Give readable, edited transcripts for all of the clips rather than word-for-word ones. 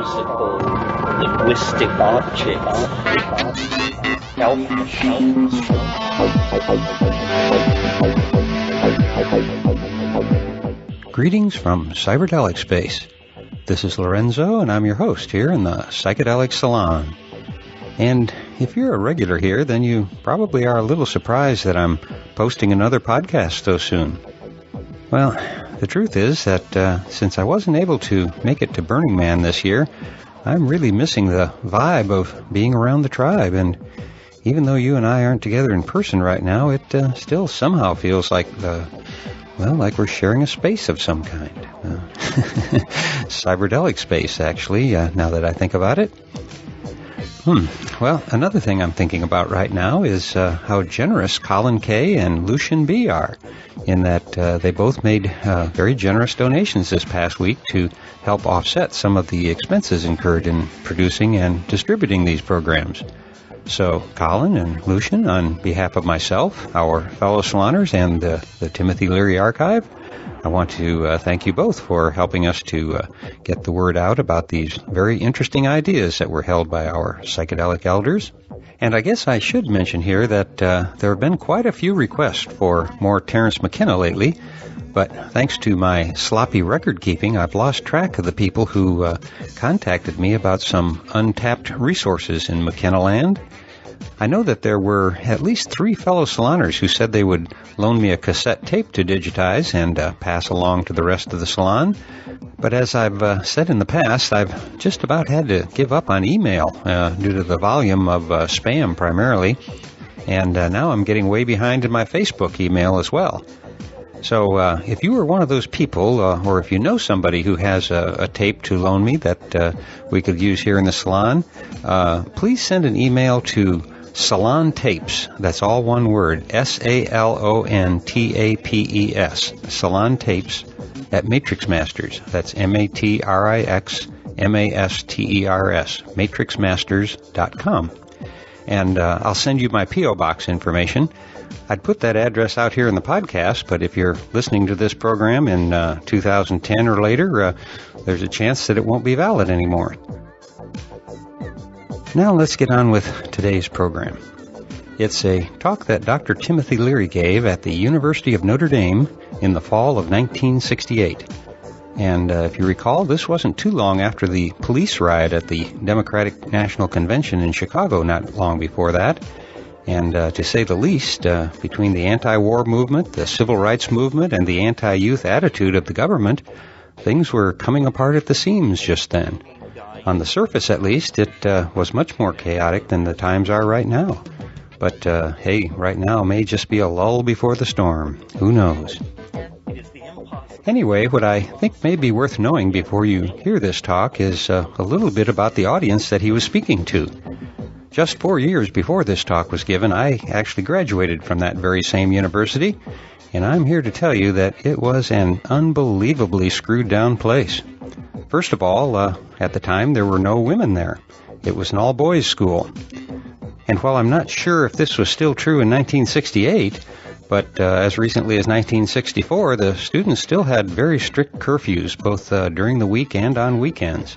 musical, linguistic objects, elf machines. Greetings from Cyberdelic Space. This is Lorenzo, and I'm your host here in the Psychedelic Salon. And if you're a regular here, then you probably are a little surprised that I'm posting another podcast so soon. Well, the truth is that since I wasn't able to make it to Burning Man this year, I'm really missing the vibe of being around the tribe. And even though you and I aren't together in person right now, it still somehow feels like, like we're sharing a space of some kind. Cyberdelic space, actually, now that I think about it. Well, another thing I'm thinking about right now is how generous Colin K. and Lucian B. are, in that they both made very generous donations this past week to help offset some of the expenses incurred in producing and distributing these programs. So, Colin and Lucian, on behalf of myself, our fellow saloners, and the Timothy Leary Archive, I want to thank you both for helping us to get the word out about these very interesting ideas that were held by our psychedelic elders. And I guess I should mention here that there have been quite a few requests for more Terence McKenna lately, but thanks to my sloppy record keeping, I've lost track of the people who contacted me about some untapped resources in McKenna land. I know that there were at least 3 fellow saloners who said they would loan me a cassette tape to digitize and pass along to the rest of the salon. But as I've said in the past, I've just about had to give up on email due to the volume of spam primarily. And now I'm getting way behind in my Facebook email as well. So if you are one of those people, or if you know somebody who has a tape to loan me that we could use here in the salon, please send an email to Salon Tapes. That's all one word, SALONTAPES, Salon Tapes at Matrix Masters. That's MATRIXMASTERS, matrixmasters.com. And I'll send you my P.O. Box information. I'd put that address out here in the podcast, but if you're listening to this program in 2010 or later, there's a chance that it won't be valid anymore. Now let's get on with today's program. It's a talk that Dr. Timothy Leary gave at the University of Notre Dame in the fall of 1968. And if you recall, this wasn't too long after the police riot at the Democratic National Convention in Chicago not long before that. And to say the least, between the anti-war movement, the civil rights movement, and the anti-youth attitude of the government, things were coming apart at the seams just then. On the surface, at least, it was much more chaotic than the times are right now. But, hey, right now may just be a lull before the storm. Who knows? Anyway, what I think may be worth knowing before you hear this talk is a little bit about the audience that he was speaking to. Just 4 years before this talk was given, I actually graduated from that very same university, and I'm here to tell you that it was an unbelievably screwed down place. First of all, at the time there were no women there. It was an all-boys school. And while I'm not sure if this was still true in 1968, but as recently as 1964, the students still had very strict curfews, both during the week and on weekends.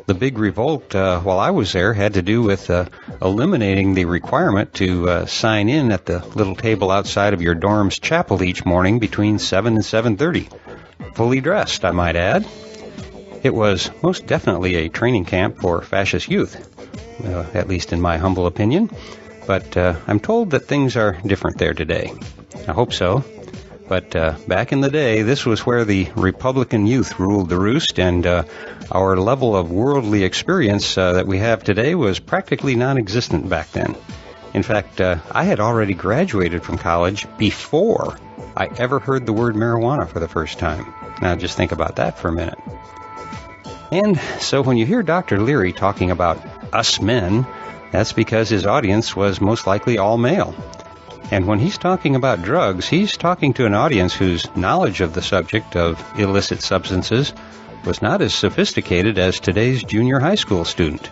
The big revolt while I was there had to do with eliminating the requirement to sign in at the little table outside of your dorm's chapel each morning between 7 and 7:30. Fully dressed, I might add. It was most definitely a training camp for fascist youth, at least in my humble opinion. But I'm told that things are different there today. I hope so. But back in the day, this was where the Republican youth ruled the roost, and our level of worldly experience that we have today was practically non-existent back then. In fact, I had already graduated from college before I ever heard the word marijuana for the first time. Now just think about that for a minute. And so when you hear Dr. Leary talking about us men, that's because his audience was most likely all male. And when he's talking about drugs, he's talking to an audience whose knowledge of the subject of illicit substances was not as sophisticated as today's junior high school student.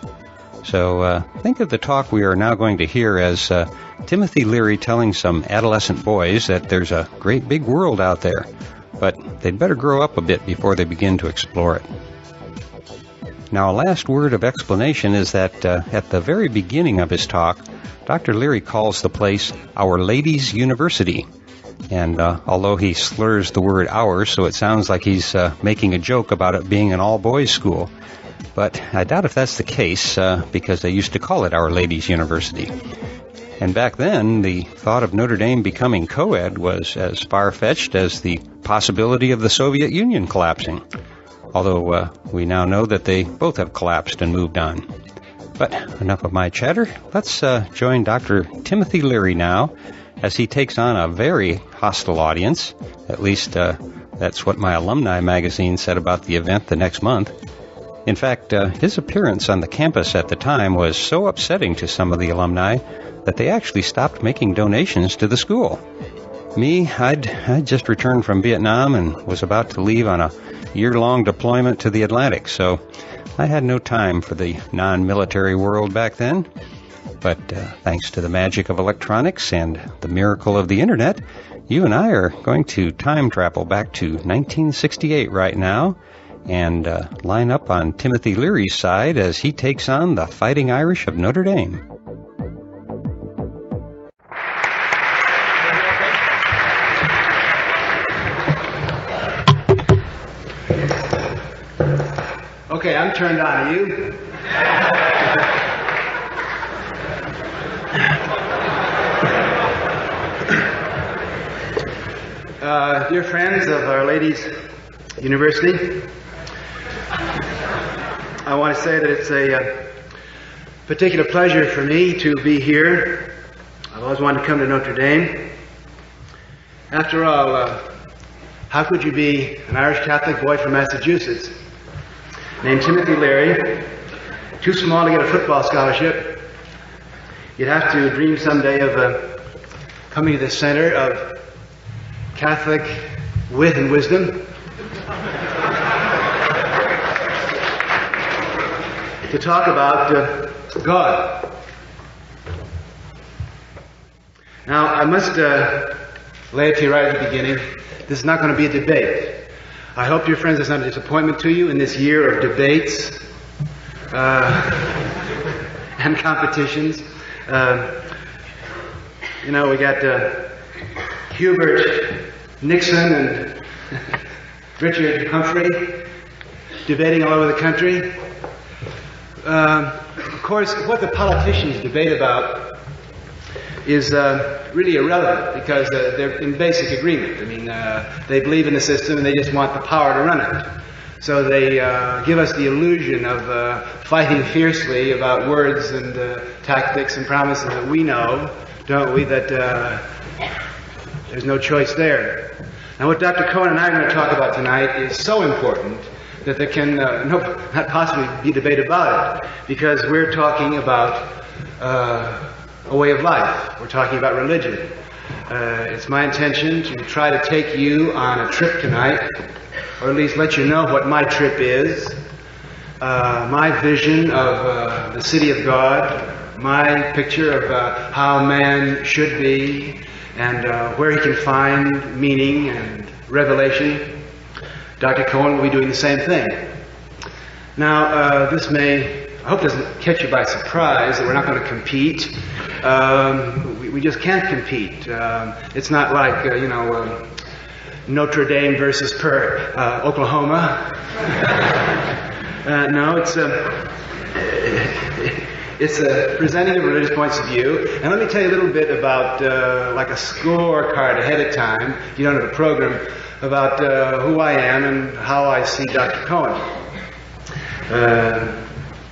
So think of the talk we are now going to hear as Timothy Leary telling some adolescent boys that there's a great big world out there, but they'd better grow up a bit before they begin to explore it. Now, a last word of explanation is that at the very beginning of his talk, Dr. Leary calls the place Our Ladies' University. And although he slurs the word "our," so it sounds like he's making a joke about it being an all-boys school. But I doubt if that's the case, because they used to call it Our Ladies' University. And back then, the thought of Notre Dame becoming co-ed was as far-fetched as the possibility of the Soviet Union collapsing. Although we now know that they both have collapsed and moved on. But enough of my chatter. Let's join Dr. Timothy Leary now as he takes on a very hostile audience. At least that's what my alumni magazine said about the event the next month. In fact, his appearance on the campus at the time was so upsetting to some of the alumni that they actually stopped making donations to the school. Me, I'd just returned from Vietnam and was about to leave on a year-long deployment to the Atlantic, so I had no time for the non-military world back then. But thanks to the magic of electronics and the miracle of the Internet, you and I are going to time travel back to 1968 right now and line up on Timothy Leary's side as he takes on the Fighting Irish of Notre Dame. Okay, I'm turned on. Are you? Dear friends of Our Ladies' University, I want to say that it's a particular pleasure for me to be here. I've always wanted to come to Notre Dame. After all, how could you be an Irish Catholic boy from Massachusetts named Timothy Leary, too small to get a football scholarship? You'd have to dream someday of coming to the center of Catholic wit and wisdom to talk about God. Now, I must lay it to you right at the beginning. This is not going to be a debate. I hope, dear friends, it's not a disappointment to you in this year of debates and competitions. We got Hubert Nixon and Richard Humphrey debating all over the country. Of course, what the politicians debate about is really irrelevant because they're in basic agreement. I mean, they believe in the system and they just want the power to run it. So they give us the illusion of fighting fiercely about words and tactics and promises that we know, don't we, that there's no choice there. Now, what Dr. Cohen and I are going to talk about tonight is so important that there can not possibly be debate about it, because we're talking about a way of life. We're talking about religion. It's my intention to try to take you on a trip tonight, or at least let you know what my trip is, my vision of the city of God, my picture of how man should be, and where he can find meaning and revelation. Dr. Cohen will be doing the same thing. Now, this may, I hope doesn't catch you by surprise that we're not going to compete. We just can't compete. It's not like, Notre Dame versus Oklahoma. No, it's presenting of religious points of view. And let me tell you a little bit about, like a scorecard ahead of time, you don't have a program, about who I am and how I see Dr. Cohen.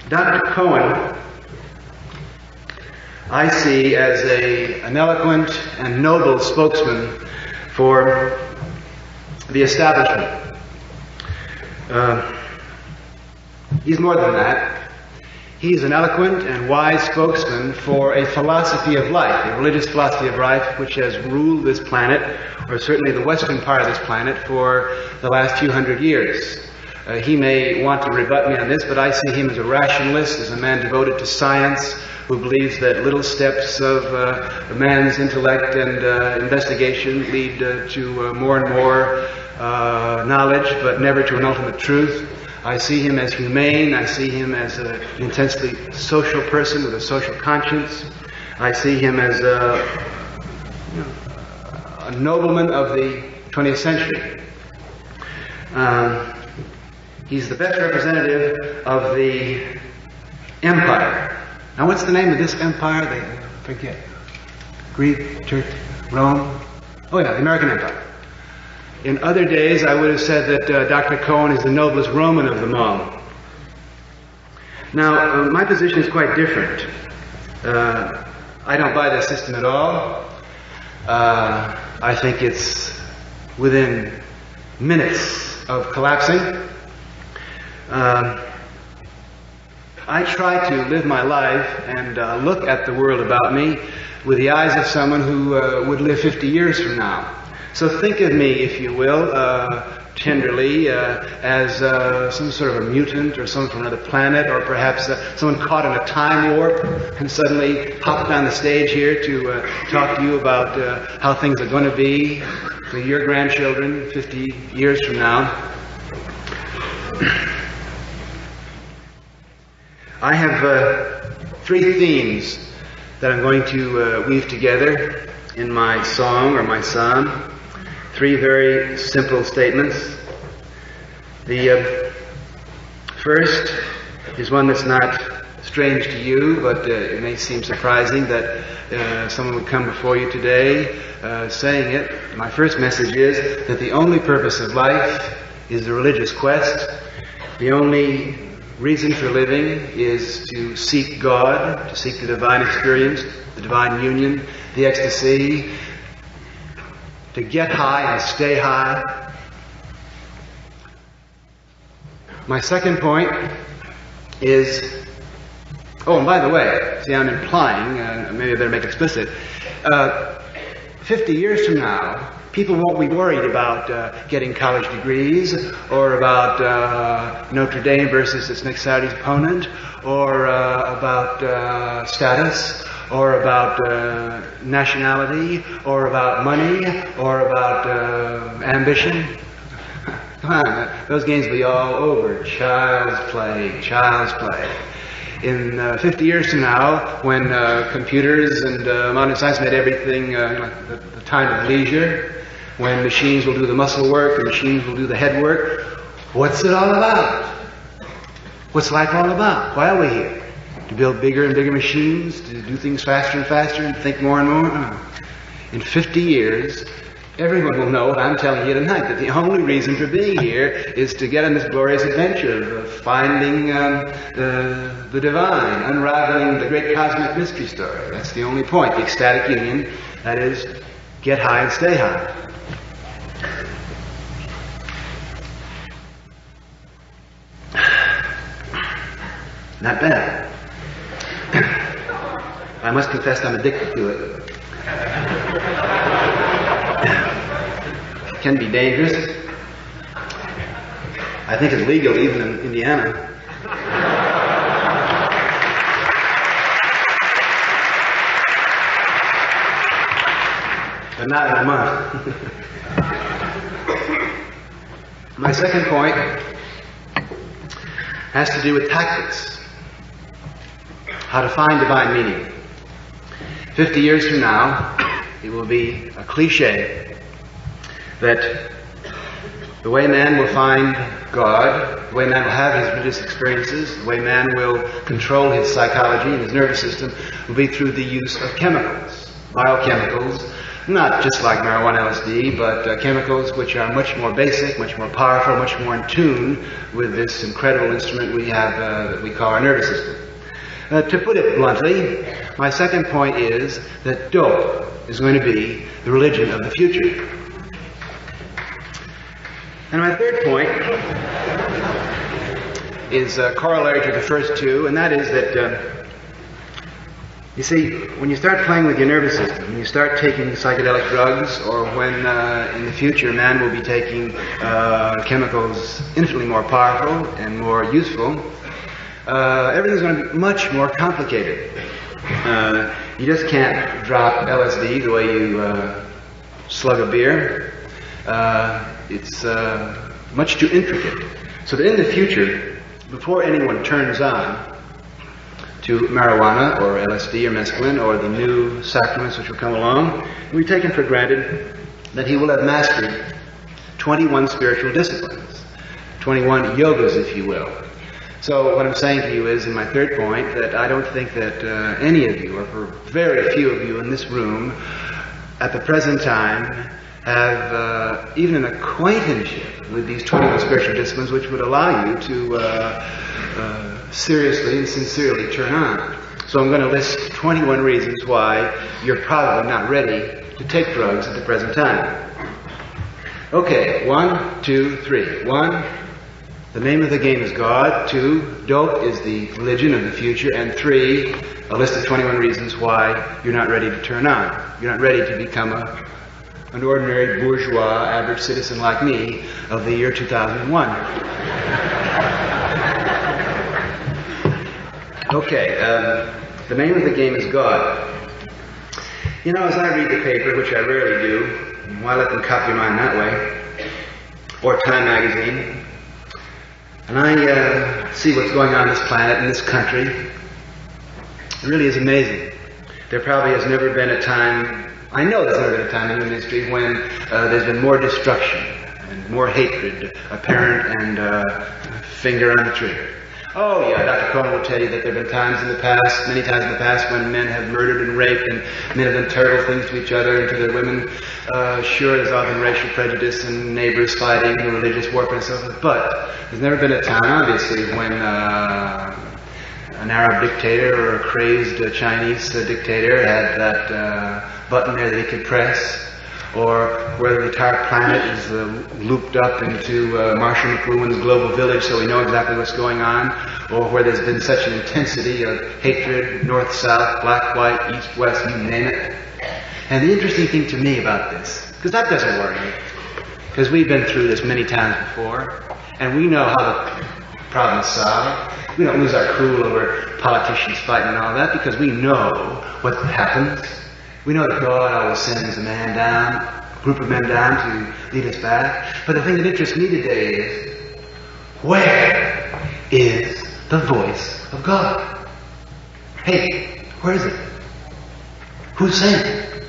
Dr. Cohen, I see as an eloquent and noble spokesman for the establishment. He's more than that. He's an eloquent and wise spokesman for a philosophy of life, a religious philosophy of life which has ruled this planet, or certainly the western part of this planet, for the last few hundred years. He may want to rebut me on this, but I see him as a rationalist, as a man devoted to science, who believes that little steps of a man's intellect and investigation lead to more and more knowledge, but never to an ultimate truth. I see him as humane. I see him as an intensely social person with a social conscience. I see him as a nobleman of the 20th century. He's the best representative of the empire. Now, what's the name of this empire? They forget. Greek, Turk, Rome? Oh yeah, the American Empire. In other days, I would have said that Dr. Cohen is the noblest Roman of them all. Now, my position is quite different. I don't buy this system at all. I think it's within minutes of collapsing. I try to live my life and look at the world about me with the eyes of someone who would live 50 years from now. So think of me, if you will, tenderly, as some sort of a mutant or someone from another planet, or perhaps someone caught in a time warp and suddenly popped on the stage here to talk to you about how things are going to be for your grandchildren 50 years from now. I have 3 themes that I'm going to weave together in my song or my psalm. 3 very simple statements. The first is one that's not strange to you, but it may seem surprising that someone would come before you today saying it. My first message is that the only purpose of life is the religious quest. The only reason for living is to seek God, to seek the divine experience, the divine union, the ecstasy, to get high and stay high. My second point is, oh, and by the way, see, I'm implying, maybe I better make it explicit, 50 years from now, people won't be worried about getting college degrees, or about Notre Dame versus its next Saturday's opponent, or about status, or about nationality, or about money, or about ambition. Come on, those games will be all over. Child's play, child's play. In 50 years from now, when computers and modern science made everything like the time of leisure, when machines will do the muscle work and machines will do the head work, what's it all about? What's life all about? Why are we here? To build bigger and bigger machines, to do things faster and faster, and think more and more? In 50 years, everyone will know what I'm telling you tonight, that the only reason for being here is to get on this glorious adventure of finding the divine, unraveling the great cosmic mystery story. That's the only point, the ecstatic union, that is, get high and stay high. Not bad. I must confess I'm addicted to it. It can be dangerous. I think it's legal even in Indiana. But not in a month. My second point has to do with tactics. How to find divine meaning. 50 years from now, it will be a cliche that the way man will find God, the way man will have his religious experiences, the way man will control his psychology and his nervous system will be through the use of chemicals, biochemicals, not just like marijuana, LSD, but chemicals which are much more basic, much more powerful, much more in tune with this incredible instrument we have that we call our nervous system. To put it bluntly, my second point is that dope is going to be the religion of the future. And my third point is corollary to the first two, and that is that, you see, when you start playing with your nervous system, when you start taking psychedelic drugs, or when in the future man will be taking chemicals infinitely more powerful and more useful, everything's going to be much more complicated. You just can't drop LSD the way you slug a beer. It's much too intricate. So that in the future, before anyone turns on to marijuana or LSD or mescaline or the new sacraments which will come along, we've taken for granted that he will have mastered 21 spiritual disciplines, 21 yogas, if you will. So what I'm saying to you is, in my third point, that I don't think that any of you, or very few of you in this room, at the present time, have even an acquaintanceship with these 21 spiritual disciplines which would allow you to seriously and sincerely turn on. So I'm going to list 21 reasons why you're probably not ready to take drugs at the present time. Okay, 1, 2, 3. 1, the name of the game is God. 2, dope is the religion of the future. And 3, a list of 21 reasons why you're not ready to turn on. You're not ready to become an ordinary bourgeois, average citizen like me of the year 2001. Okay, the name of the game is God. You know, as I read the paper, which I rarely do, why let them copy mine that way, or Time magazine, and I see what's going on in this planet, in this country, it really is amazing. There probably has never been a time, I know there's never been a time in human history when there's been more destruction and more hatred apparent and finger on the trigger. Oh yeah, Dr. Cohen will tell you that there have been times in the past, many times in the past, when men have murdered and raped and men have done terrible things to each other and to their women. Sure, there's often racial prejudice and neighbors fighting and religious warfare and so forth, but there's never been a time, obviously, when an Arab dictator or a crazed Chinese dictator had that button there that he could press, or where the entire planet is looped up into Marshall McLuhan's global village so we know exactly what's going on, or where there's been such an intensity of hatred, north, south, black, white, east, west, you name it. And the interesting thing to me about this, because that doesn't worry me, because we've been through this many times before, and we know how the problem's solved. We don't lose our cool over politicians fighting and all that, because we know what happens. We know that God always sends a man down, a group of men down to lead us back. But the thing that interests me today is, where is the voice of God? Hey, where is it? Who's saying it?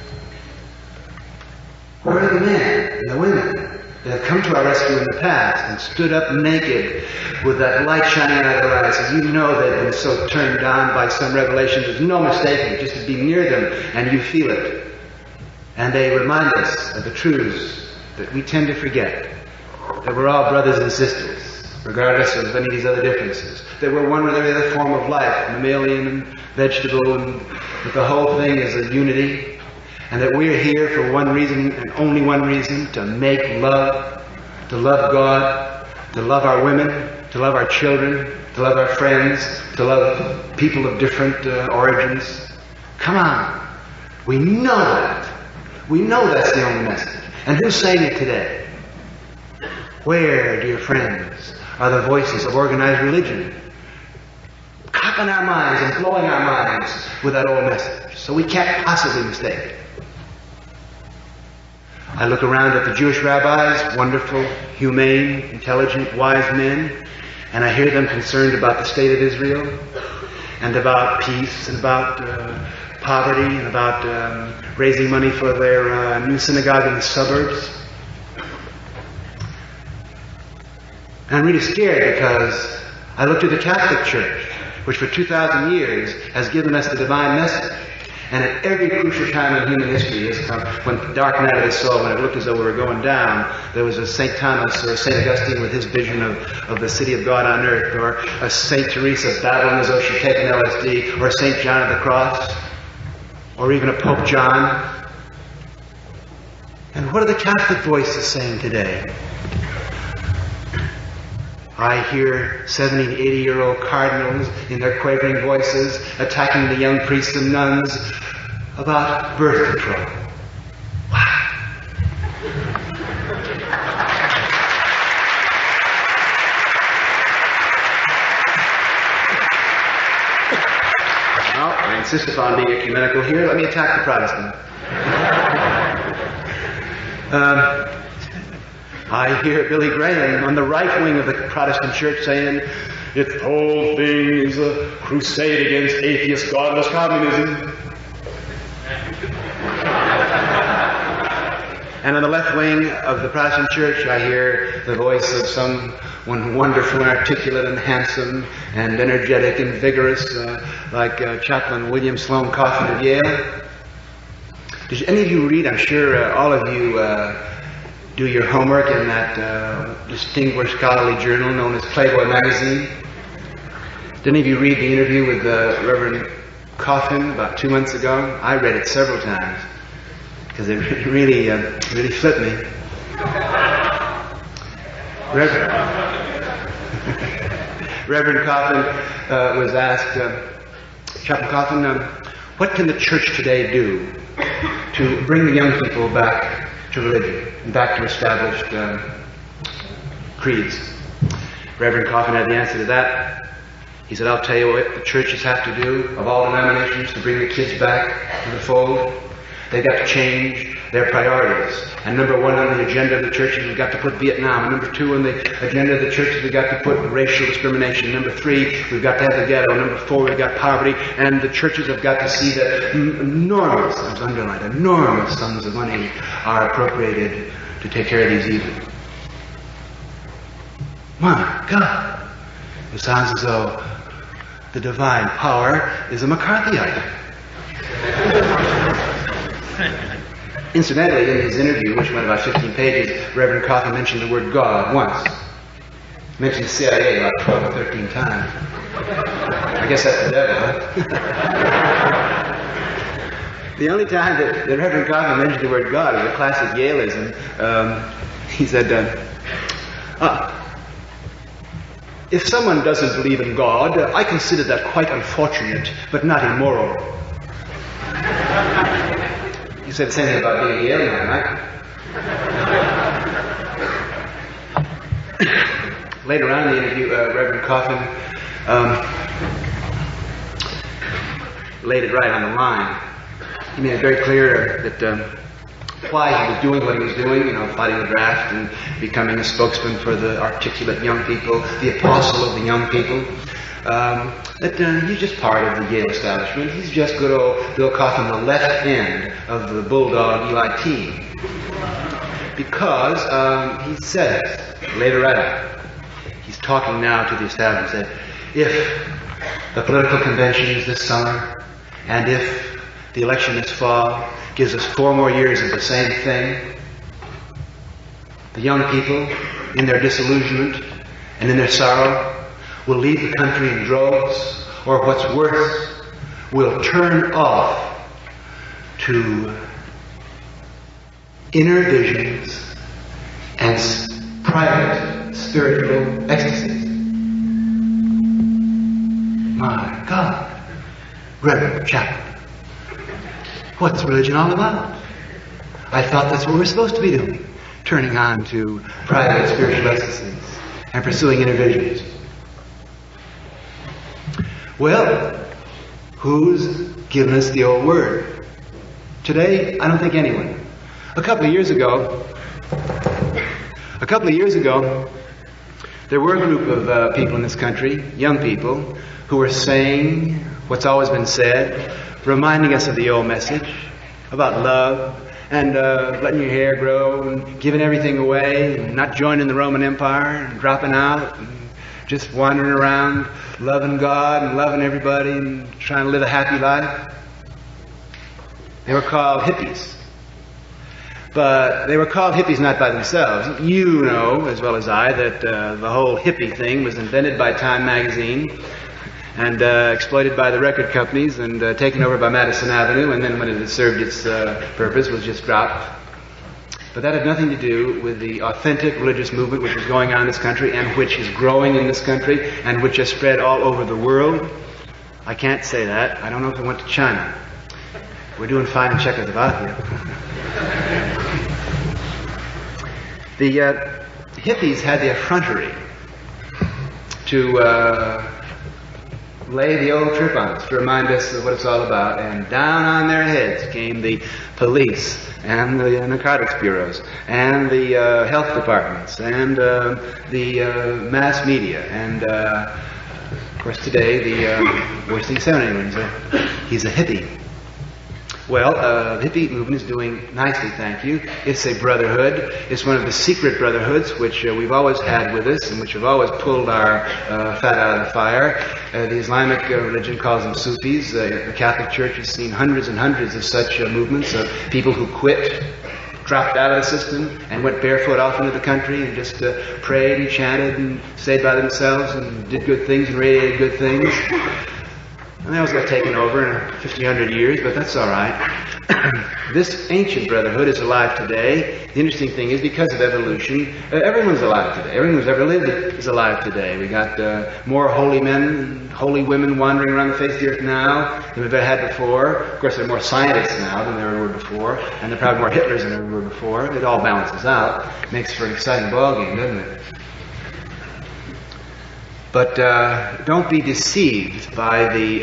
Where are the men and the women that have come to our rescue in the past and stood up naked with that light shining out of their eyes, and you know they've been so turned on by some revelation, there's no mistaking, just to be near them and you feel it. And they remind us of the truths that we tend to forget, that we're all brothers and sisters, regardless of any of these other differences, that we're one with every other form of life, mammalian and vegetable, and that the whole thing is a unity, and that we're here for one reason and only one reason, to make love, to love God, to love our women, to love our children, to love our friends, to love people of different origins. Come on. We know that. We know that's the only message. And who's saying it today? Where, dear friends, are the voices of organized religion? Cocking our minds and blowing our minds with that old message, so we can't possibly mistake it. I look around at the Jewish rabbis, wonderful, humane, intelligent, wise men, and I hear them concerned about the state of Israel, and about peace, and about poverty, and about raising money for their new synagogue in the suburbs. And I'm really scared because I look to the Catholic Church, which for 2,000 years has given us the divine message. And at every crucial time in human history, when the dark night of the soul, when it looked as though we were going down, there was a St. Thomas or a St. Augustine with his vision of the city of God on earth, or a St. Teresa babbling as though she'd taken LSD, or St. John of the Cross, or even a Pope John. And what are the Catholic voices saying today? I hear 70 and 80-year-old cardinals in their quavering voices attacking the young priests and nuns about birth control. Wow. Well, I insist upon being ecumenical here. Let me attack the Protestant. I hear Billy Graham on the right wing of the Protestant church saying, "It's the whole thing is a crusade against atheist, godless communism." And on the left wing of the Protestant church, I hear the voice of someone wonderful and articulate and handsome and energetic and vigorous, like Chaplain William Sloane Coffin of Yale. Did any of you read? I'm sure all of you do your homework in that distinguished scholarly journal known as Playboy magazine. Did any of you read the interview with Reverend Coffin about 2 months ago? I read it several times because it really flipped me. Reverend Coffin was asked, Chaplain Coffin, what can the church today do to bring the young people back to religion, back to established creeds? Reverend Coffin had the answer to that. He said, "I'll tell you what the churches have to do, of all denominations, to bring the kids back to the fold. They've got to change their priorities. And number one on the agenda of the churches, we've got to put Vietnam. And number two on the agenda of the churches, we've got to put racial discrimination. Number three, we've got to have the ghetto. Number four, we've got poverty. And the churches have got to see that enormous, I was underlined, enormous sums of money are appropriated to take care of these evils." My God! It sounds as though the divine power is a McCarthyite. Incidentally, in his interview, which went about 15 pages, Reverend Coffin mentioned the word God once. Mentioned the CIA about 12 or 13 times. I guess that's the devil, huh? The only time that Reverend Coffin mentioned the word God was a classic Yaleism. He said, "If someone doesn't believe in God, I consider that quite unfortunate, but not immoral." You said the same thing about being a Yale man, right? Later on in the interview, Reverend Coffin laid it right on the line. He made it very clear that why he was doing what he was doing, fighting the draft and becoming a spokesman for the articulate young people, the apostle of the young people. That he's just part of the Yale establishment. He's just good old Bill Coffin, the left end of the Bulldog Eli team. Because he said later on, he's talking now to the establishment, that if the political convention is this summer, and if the election this fall gives us 4 more years of the same thing, the young people, in their disillusionment and in their sorrow, will leave the country in droves, or what's worse, will turn off to inner visions and private spiritual ecstasies. My God, Reverend Chaplain, what's religion all about? I thought that's what we're supposed to be doing, turning on to private spiritual ecstasies and pursuing inner visions. Well, who's given us the old word? Today, I don't think anyone. A couple of years ago, there were a group of people in this country, young people, who were saying what's always been said, reminding us of the old message about love and letting your hair grow and giving everything away and not joining the Roman Empire and dropping out and just wandering around loving God and loving everybody and trying to live a happy life. They were called hippies. But they were called hippies not by themselves. You know as well as I that the whole hippie thing was invented by Time magazine and exploited by the record companies and taken over by Madison Avenue, and then when it had served its purpose was just dropped. But that had nothing to do with the authentic religious movement which was going on in this country and which is growing in this country and which has spread all over the world. I can't say that. I don't know if it went to China. We're doing fine in Czechoslovakia. The hippies had the effrontery to lay the old trip on us to remind us of what it's all about, and down on their heads came the police and the narcotics bureaus and the health departments and the mass media and of course today the worst thing said anyone he's a hippie. Well, the hippie movement is doing nicely, thank you. It's a brotherhood. It's one of the secret brotherhoods which we've always had with us and which have always pulled our fat out of the fire. The Islamic religion calls them Sufis. The Catholic Church has seen hundreds and hundreds of such movements of people who quit, dropped out of the system, and went barefoot off into the country and just prayed and chanted and stayed by themselves and did good things and radiated good things. And they always got taken over in 1,500 years, but that's all right. This ancient brotherhood is alive today. The interesting thing is, because of evolution, everyone's alive today. Everyone who's ever lived is alive today. We got more holy men and holy women wandering around the face of the earth now than we've ever had before. Of course, there are more scientists now than there ever were before, and there are probably more Hitlers than there ever were before. It all balances out. Makes for an exciting ballgame, doesn't it? But don't be deceived by the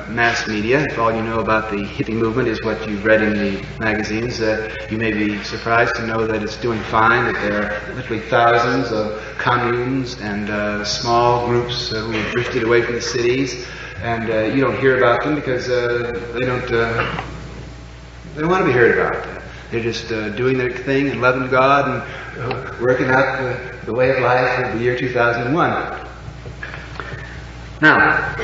mass media. If all you know about the hippie movement is what you've read in the magazines, you may be surprised to know that it's doing fine, that there are literally thousands of communes and small groups who have drifted away from the cities, and you don't hear about them because they don't want to be heard about. They're just doing their thing and loving God and working out the way of life of the year 2001. Now,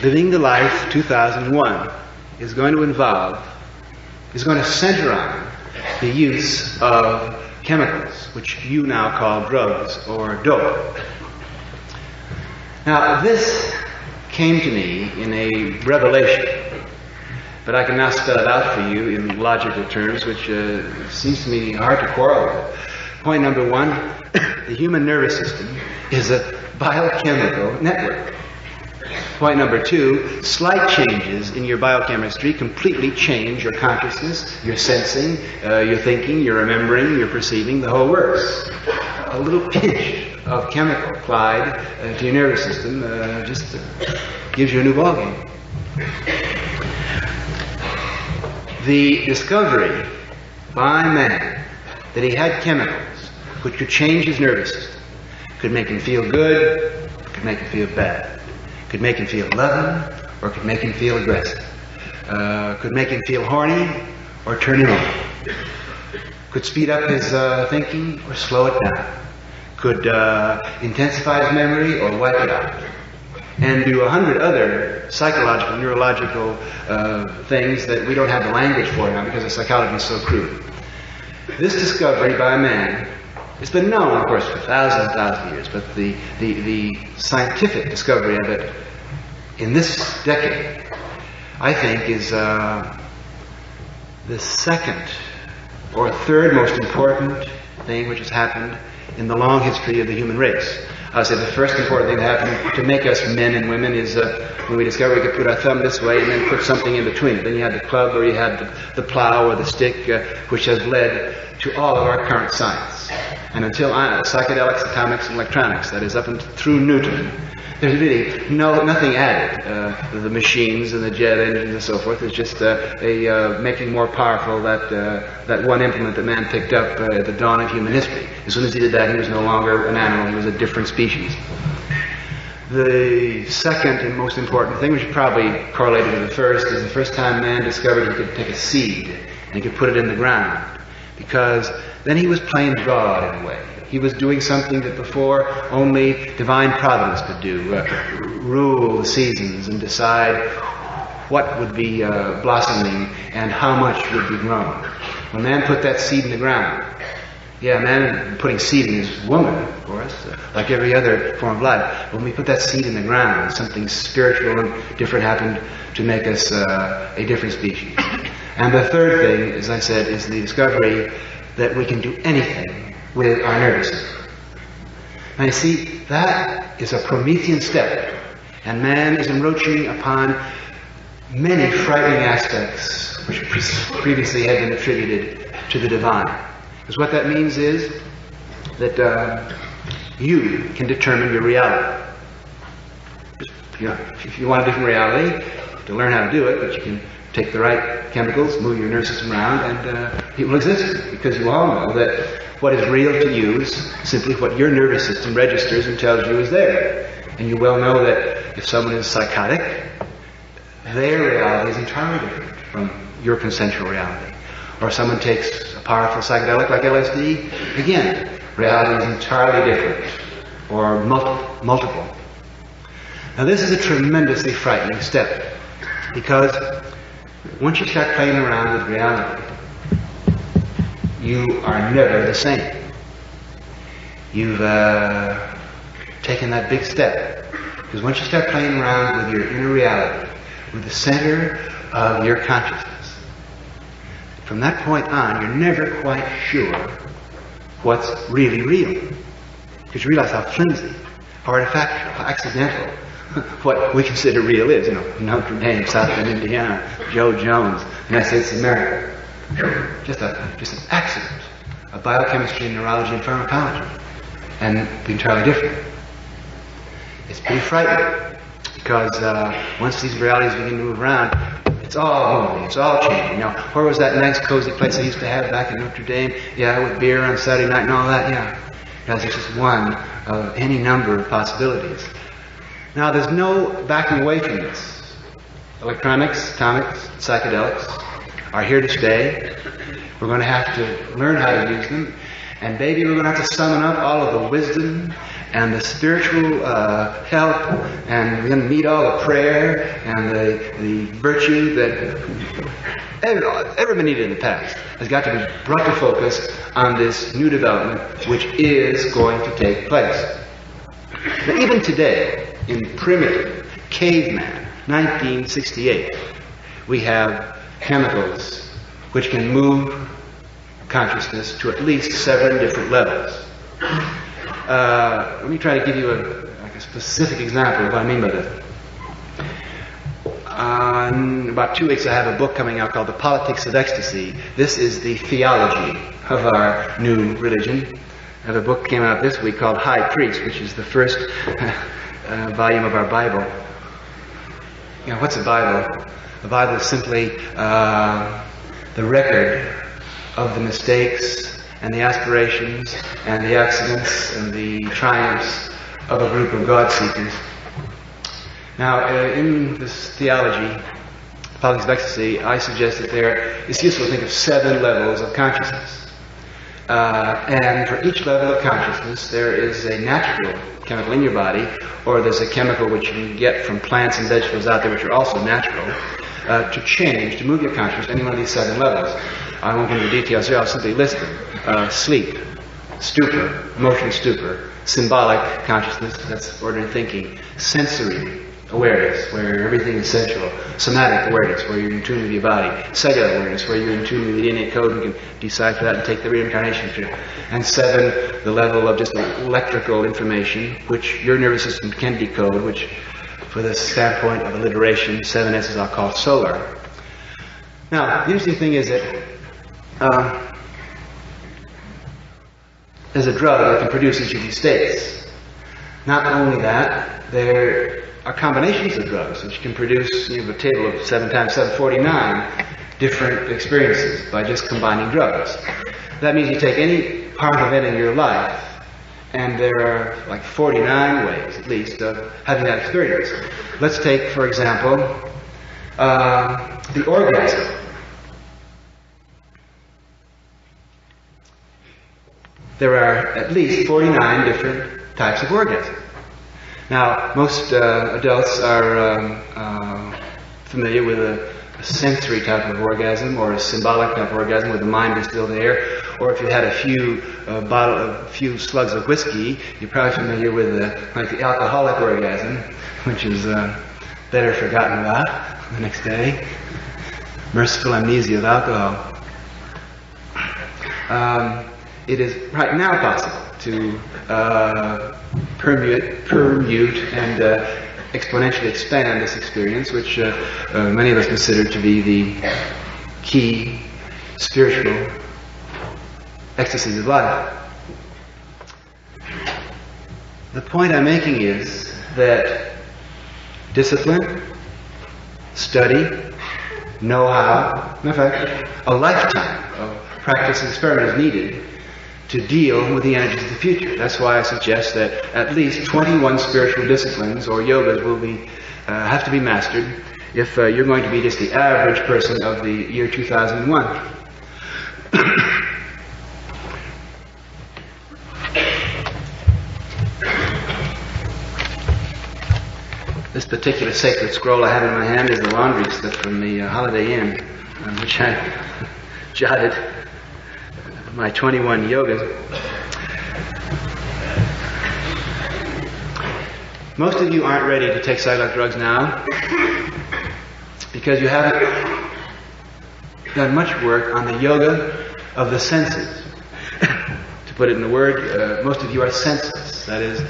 living the life 2001 is going to center on the use of chemicals, which you now call drugs or dope. Now, this came to me in a revelation, but I can now spell it out for you in logical terms, which seems to me hard to quarrel with. Point number one, the human nervous system is a biochemical network. Point number two, slight changes in your biochemistry completely change your consciousness, your sensing, your thinking, your remembering, your perceiving, the whole works. A little pinch of chemical applied to your nervous system just gives you a new ballgame. The discovery by man that he had chemicals which could change his nervous system, could make him feel good, could make him feel bad, could make him feel loving, or could make him feel aggressive, could make him feel horny, or turn him on, could speed up his thinking, or slow it down, could intensify his memory, or wipe it out, and do 100 other psychological, neurological things that we don't have the language for now because the psychology is so crude. This discovery by man, it's been known, of course, for thousands and thousands of years, but the scientific discovery of it in this decade, I think, is the second or third most important thing which has happened in the long history of the human race. I would say the first important thing that happened to make us men and women is when we discovered we could put our thumb this way and then put something in between it. Then you had the club or you had the plow or the stick, which has led to all of our current science. And until psychedelics, atomics, and electronics, that is up and through Newton, there's really nothing added. The machines and the jet engines and so forth is just making more powerful that one implement that man picked up at the dawn of human history. As soon as he did that, he was no longer an animal, he was a different species. The second and most important thing, which is probably correlated with the first, is the first time man discovered he could take a seed and he could put it in the ground. Because then he was playing God in a way. He was doing something that before only divine providence could do, rule the seasons and decide what would be blossoming and how much would be grown. When man put that seed in the ground, man putting seed in his woman, of course, like every other form of life. When we put that seed in the ground, something spiritual and different happened to make us a different species. And the third thing, as I said, is the discovery that we can do anything with our nervous system. Now you see, that is a Promethean step, and man is encroaching upon many frightening aspects which previously had been attributed to the divine. Because what that means is that you can determine your reality. if you want a different reality, to learn how to do it, but you can take the right chemicals, move your nervous system around, and it will exist, because you all know that what is real to you is simply what your nervous system registers and tells you is there. And you well know that if someone is psychotic, their reality is entirely different from your consensual reality. Or if someone takes a powerful psychedelic like LSD, again, reality is entirely different, or multiple. Now this is a tremendously frightening step, because once you start playing around with reality, you are never the same. You've taken that big step, because once you start playing around with your inner reality, with the center of your consciousness, from that point on, you're never quite sure what's really real. Because you realize how flimsy, how artifactual, how accidental what we consider real is. Notre Dame, South Bend, Indiana, Joe Jones, United States of America. Just an accident of biochemistry, neurology, and pharmacology. And be entirely different. It's pretty frightening, because once these realities begin to move around, it's all moving, it's all changing. Where was that nice cozy place I used to have back in Notre Dame? Yeah, with beer on Saturday night and all that, yeah. Because it's just one of any number of possibilities. Now, there's no backing away from this. Electronics, atomics, psychedelics are here to stay. We're going to have to learn how to use them. And baby, we're going to have to summon up all of the wisdom and the spiritual help, and we're going to need all the prayer and the virtue that ever been needed in the past has got to be brought to focus on this new development which is going to take place. Now, even today, in primitive caveman 1968, we have chemicals which can move consciousness to at least 7 different levels. Let me try to give you a specific example of what I mean by that. In about 2 weeks I have a book coming out called The Politics of Ecstasy. This is the theology of our new religion. I have a book came out this week called High Priest, which is the first volume of our Bible. What's a Bible? The Bible is simply the record of the mistakes and the aspirations and the accidents and the triumphs of a group of God-seekers. Now, in this theology, Politics of Ecstasy, I suggest that it's useful to think of 7 levels of consciousness. And for each level of consciousness, there is a natural chemical in your body, or there's a chemical which you can get from plants and vegetables out there which are also natural, to move your consciousness to any one of these 7 levels. I won't go into the details here, I'll simply list them. Sleep, stupor, emotional stupor, symbolic consciousness, that's ordinary thinking, sensory awareness, where everything is sensual, somatic awareness, where you're in tune with your body, cellular awareness, where you're in tune with the DNA code and can decipher that and take the reincarnation through. And 7, the level of just electrical information, which your nervous system can decode, which, for the standpoint of alliteration, 7 S's I'll call solar. Now, the interesting thing is that there's a drug that can produce each of these states. Not only that, there are combinations of drugs which can produce, you have a table of 7 times 7, 49 different experiences by just combining drugs. That means you take any part of it in your life, and there are like 49 ways, at least, of having that experience. Let's take, for example, the orgasm. There are at least 49 different types of orgasm. Now, most adults are familiar with a sensory type of orgasm, or a symbolic type of orgasm where the mind is still there. Or if you had a few slugs of whiskey, you're probably familiar with the alcoholic orgasm, which is better forgotten about the next day. Merciful amnesia of alcohol. It is right now possible to permute and exponentially expand this experience, which many of us consider to be the key spiritual ecstasies of life. The point I'm making is that discipline, study, know-how, in fact, a lifetime of practice and experiment is needed to deal with the energies of the future. That's why I suggest that at least 21 spiritual disciplines or yogas will have to be mastered if you're going to be just the average person of the year 2001. This particular sacred scroll I have in my hand is the laundry slip from the Holiday Inn, on which I jotted my 21 yogas. Most of you aren't ready to take psychedelic drugs now because you haven't done much work on the yoga of the senses. To put it in a word, most of you are senseless. That is,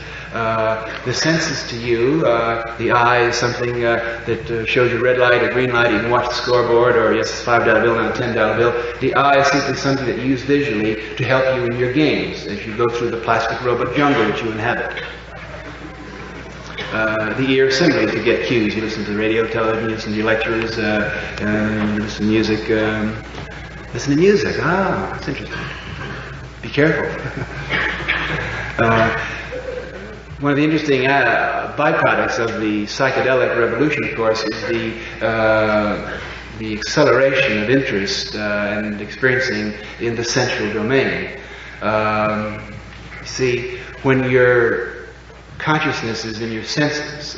the senses to you, the eye is something that shows you red light or green light. You can watch the scoreboard, or yes, it's a $5 bill, not a $10 bill. The eye is simply something that you use visually to help you in your games as you go through the plastic robot jungle that you inhabit. The ear similarly to get cues. You listen to the radio, television, you listen to your lectures, you listen to music. Listen to music. Ah, that's interesting. Be careful. One of the interesting byproducts of the psychedelic revolution, of course, is the acceleration of interest and experiencing in the sensual domain. You see, when your consciousness is in your senses,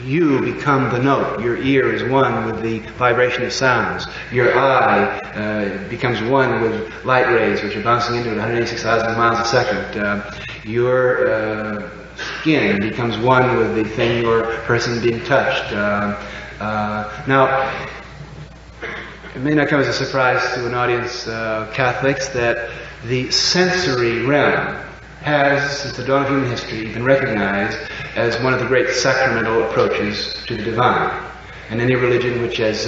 you become the note. Your ear is one with the vibration of sounds. Your eye becomes one with light rays which are bouncing into it 186,000 miles a second. Your skin becomes one with the thing or person being touched. Now, it may not come as a surprise to an audience of Catholics that the sensory realm has, since the dawn of human history, been recognized as one of the great sacramental approaches to the divine. And any religion which has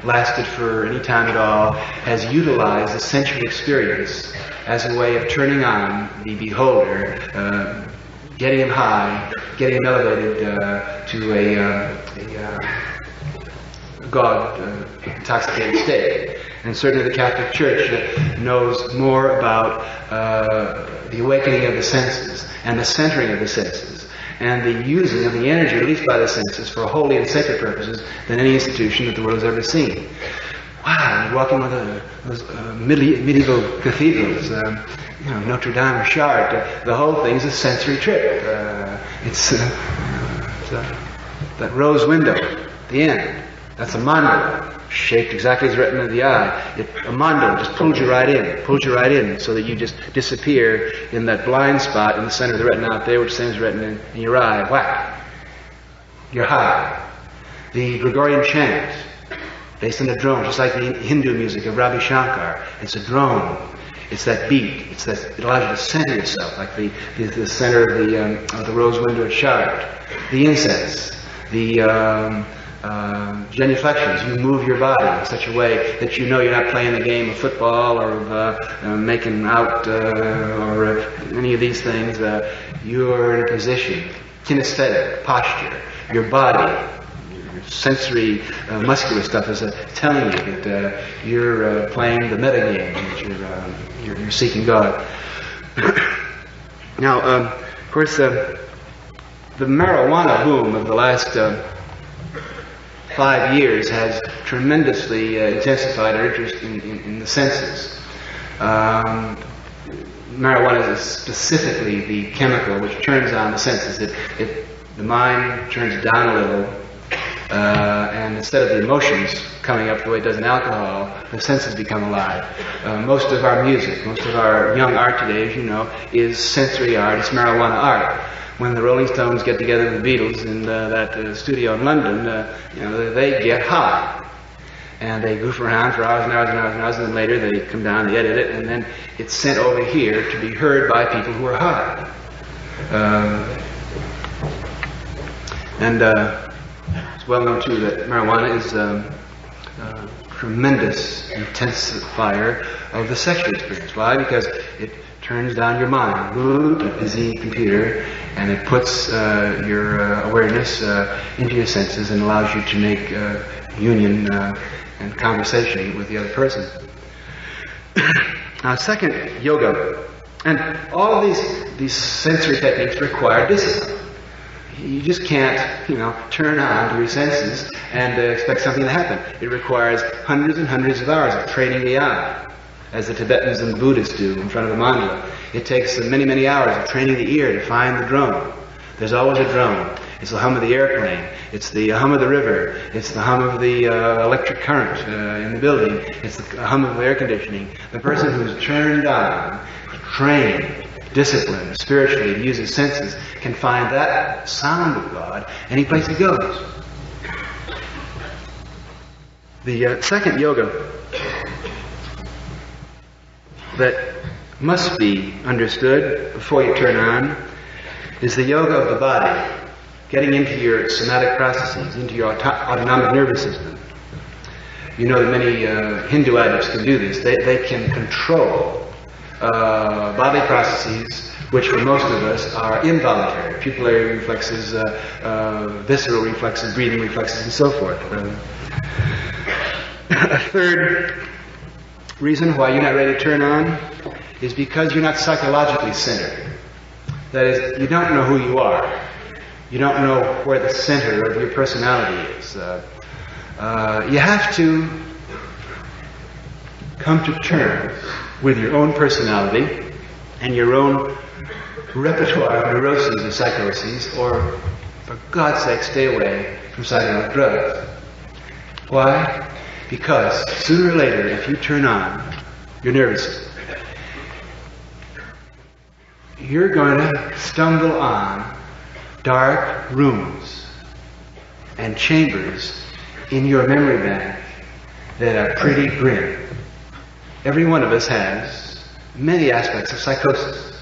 lasted for any time at all has utilized the sensual experience as a way of turning on the beholder, getting him high, getting him elevated to a God-intoxicated state. And certainly the Catholic Church knows more about the awakening of the senses and the centering of the senses and the using of the energy released by the senses for holy and sacred purposes than any institution that the world has ever seen. Wow, you walk in one of those medieval cathedrals, Notre Dame or Chartres, the whole thing's a sensory trip. It's that rose window, the end. That's a mandala, shaped exactly as the retina of the eye. A mandala just pulls you right in, so that you just disappear in that blind spot in the center of the retina out there, which sends the retina in your eye. Whack! You're high. The Gregorian chant, based on a drone, just like the Hindu music of Ravi Shankar. It's a drone. It's that beat. It allows you to center yourself, like the center of the rose window at Chartres. The incense, the genuflections. You move your body in such a way that you know you're not playing the game of football or of making out or any of these things. You're in a position, kinesthetic, posture, your body, your sensory, muscular stuff is telling you that you're playing the metagame, that you're seeking God. Now, of course, the marijuana boom of the last 5 years has tremendously intensified our interest in the senses. Marijuana is specifically the chemical which turns on the senses. The mind turns down a little, and instead of the emotions coming up the way it does in alcohol, the senses become alive. Most of our music, most of our young art today, as you know, is sensory art, it's marijuana art. When the Rolling Stones get together with the Beatles in that studio in London, they get high. And they goof around for hours and hours and hours and hours, and then later they come down, they edit it, and then it's sent over here to be heard by people who are high. It's well known, too, that marijuana is a tremendous intensifier of the sexual experience. Why? Because it turns down your mind, a busy computer, and it puts your awareness into your senses and allows you to make union and conversation with the other person. Now, second, yoga. And all of these sensory techniques require discipline. You just can't, turn on to your senses and expect something to happen. It requires hundreds and hundreds of hours of training the eye, as the Tibetans and the Buddhists do in front of a mandala. It takes many, many hours of training the ear to find the drone. There's always a drone. It's the hum of the airplane. It's the hum of the river. It's the hum of the electric current in the building. It's the hum of air conditioning. The person who's turned on, trained, disciplined spiritually to use his senses can find that sound of God any place he goes. The second yoga that must be understood before you turn on is the yoga of the body, getting into your somatic processes, into your autonomic nervous system. You know that many Hindu addicts can do this. They can control bodily processes which for most of us are involuntary. Pupillary reflexes, visceral reflexes, breathing reflexes, and so forth. A third reason why you're not ready to turn on is because you're not psychologically centered. That is, you don't know who you are. You don't know where the center of your personality is. You have to come to terms with your own personality and your own repertoire of neuroses or psychoses, or, for God's sake, stay away from psychedelic drugs. Why? Because sooner or later, if you turn on your nervous system, you're going to stumble on dark rooms and chambers in your memory bank that are pretty grim. Every one of us has many aspects of psychosis.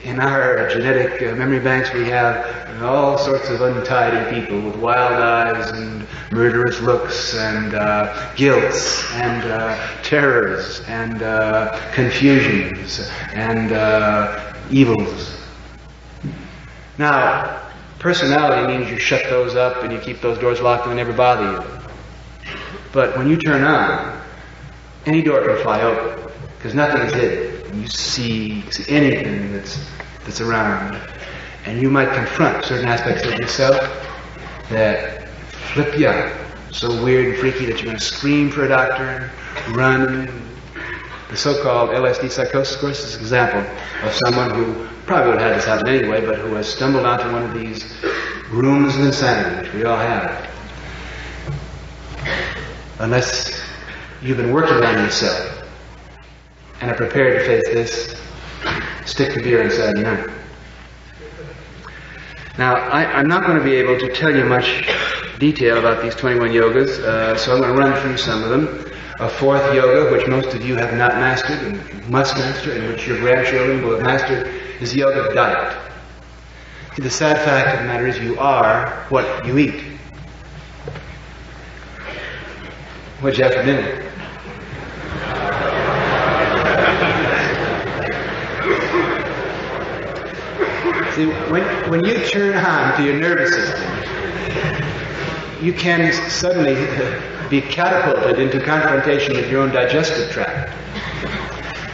In our genetic memory banks, we have all sorts of untidy people with wild eyes and murderous looks and guilts and terrors and confusions and evils. Now, personality means you shut those up and you keep those doors locked and they never bother you. But when you turn on, any door can fly open because nothing is hidden. You see anything that's around, and you might confront certain aspects of yourself that flip you out, so weird and freaky that you're going to scream for a doctor and run. The so-called LSD psychosis, of course, is an example of someone who probably would have had this happen anyway, but who has stumbled onto one of these rooms of insanity, which we all have. Unless you've been working on yourself and are prepared to face this, stick the beer inside your mouth. Now, I'm not going to be able to tell you much detail about these 21 yogas, so I'm going to run through some of them. A fourth yoga, which most of you have not mastered and must master, and which your grandchildren will have mastered, is the yoga of diet. See, the sad fact of the matter is you are what you eat. What'd you have for dinner? See, when you turn on to your nervous system, you can suddenly be catapulted into confrontation with your own digestive tract.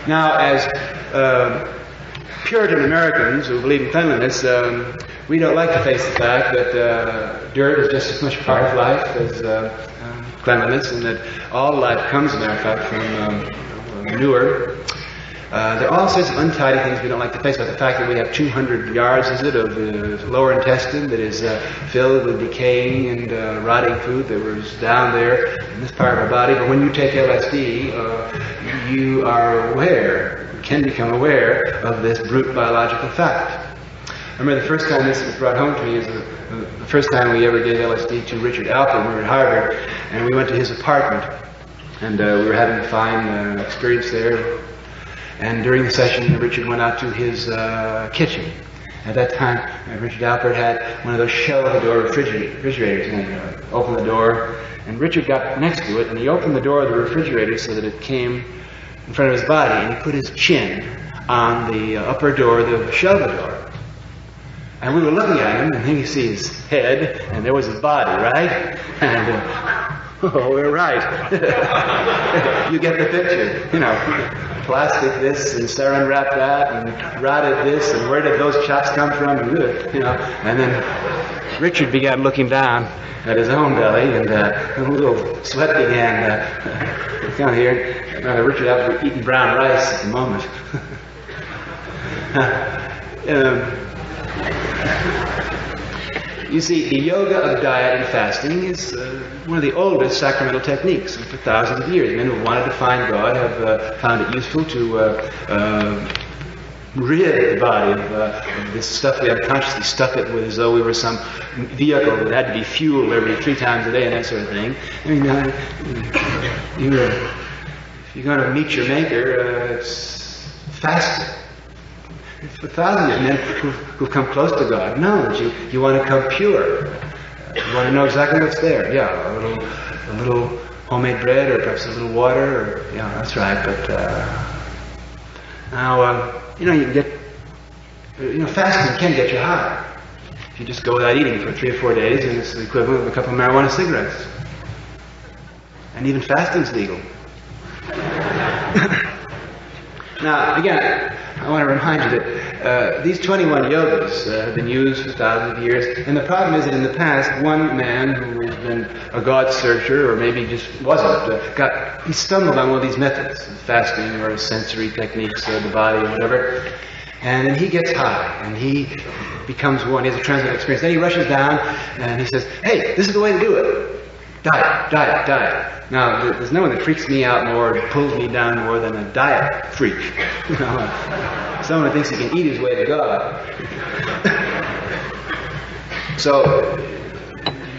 Now, as Puritan Americans who believe in cleanliness, we don't like to face the fact that dirt is just as much part of life as cleanliness, and that all life comes, as a matter of fact, from manure. There are all sorts of untidy things we don't like to face, but the fact that we have 200 yards, of the lower intestine that is filled with decaying and rotting food that was down there in this part of our body. But when you take LSD, you are aware, can become aware of this brute biological fact. I remember the first time this was brought home to me is the first time we ever gave LSD to Richard Alpert when we were at Harvard, and we went to his apartment, and we were having a fine experience there. And during the session, Richard went out to his kitchen. At that time, Richard Alpert had one of those shell-of-the-door refrigerators, and he opened the door, and Richard got next to it, and he opened the door of the refrigerator so that it came in front of his body, and he put his chin on the upper door of the shelter door. And we were looking at him, and then you see his head, and there was his body, right? And, oh, we're right. You get the picture, you know. Plastic this, and saran wrap that, and rotted this, and where did those chops come from, and you know. And then Richard began looking down at his own belly, and a little sweat began down here. Richard out eating brown rice at the moment. You see, the yoga of diet and fasting is one of the oldest sacramental techniques. And for thousands of years, men who wanted to find God have found it useful to rid the body of this stuff we unconsciously stuff it with, as though we were some vehicle that had to be fueled every 3 times a day and that sort of thing. I mean, if you're going to meet your Maker, it's fasting. For thousands of men who've come close to God know that you want to come pure. You want to know exactly what's there. Yeah, a little homemade bread, or perhaps a little water, or yeah, that's right. But now you can get fasting can get you high. If you just go without eating for 3 or 4 days, and it's the equivalent of a couple of marijuana cigarettes. And even fasting's legal. Now, again, I want to remind you that these 21 yogas have been used for thousands of years, and the problem is that in the past, one man who has been a God searcher, or maybe just wasn't, he stumbled on one of these methods, fasting or sensory techniques of the body or whatever, and then he gets high, and he becomes one, he has a transcendental experience. Then he rushes down, and he says, hey, this is the way to do it. Diet, diet, diet. Now, there's no one that freaks me out more or pulls me down more than a diet freak. Someone who thinks he can eat his way to God. So,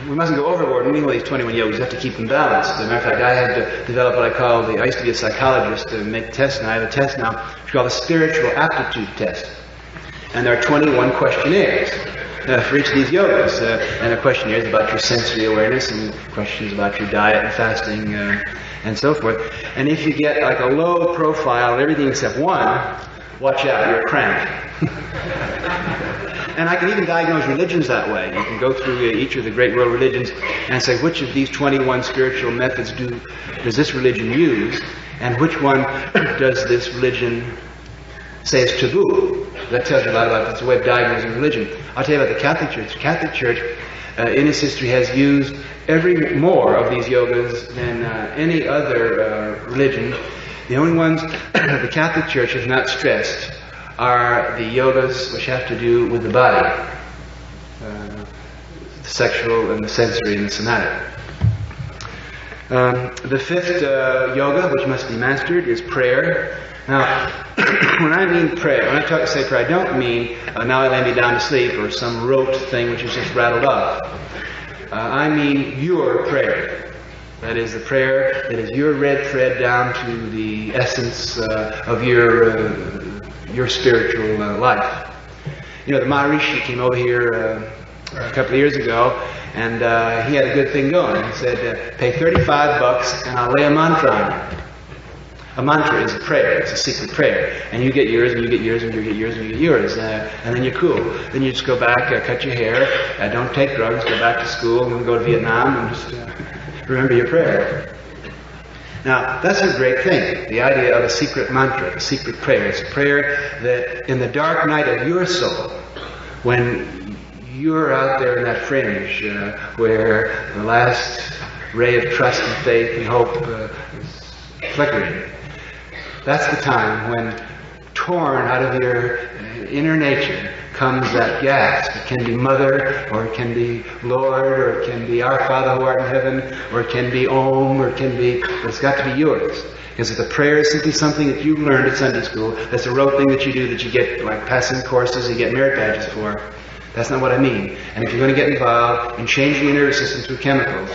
we mustn't go overboard in any of these 21 yogas. We have to keep them balanced. As a matter of fact, I had to develop what I used to be a psychologist to make tests, and I have a test now, which is called the spiritual aptitude test. And there are 21 questionnaires for each of these yogas. And the questionnaires about your sensory awareness, and questions about your diet and fasting, and so forth. And if you get like a low profile of everything except one, watch out, you're a crank. And I can even diagnose religions that way. You can go through each of the great world religions and say, which of these 21 spiritual methods does this religion use, and which one does this religion say is taboo? That tells you a lot about it. It's a way of diagnosing religion. I'll tell you about the Catholic Church. The Catholic Church, in its history, has used more of these yogas than any other religion. The only ones the Catholic Church has not stressed are the yogas which have to do with the body, the sexual and the sensory and the somatic. The fifth yoga, which must be mastered, is prayer. Now, when I mean prayer, when I say prayer, I don't mean now I lay me down to sleep or some rote thing which is just rattled off. I mean your prayer. That is the prayer that is your red thread down to the essence of your spiritual life. You know, the Maharishi came over here a couple of years ago, and he had a good thing going. He said, pay $35 and I'll lay a mantra on you. A mantra is a prayer. It's a secret prayer. And you get yours, and you get yours, and you get yours, and you get yours. And then you're cool. Then you just go back, cut your hair, don't take drugs, go back to school, and then go to Vietnam, and just remember your prayer. Now, that's a great thing. The idea of a secret mantra, a secret prayer. It's a prayer that in the dark night of your soul, when you're out there in that fringe where the last ray of trust and faith and hope is flickering, that's the time when, torn out of your inner nature, comes that gasp. It can be Mother, or it can be Lord, or it can be Our Father who art in heaven, or it can be Om, or it can be, but it's got to be yours. Because if the prayer is simply something that you learned at Sunday school, that's a rote thing that you do that you get, like passing courses, you get merit badges for, that's not what I mean. And if you're going to get involved in changing your nervous system through chemicals,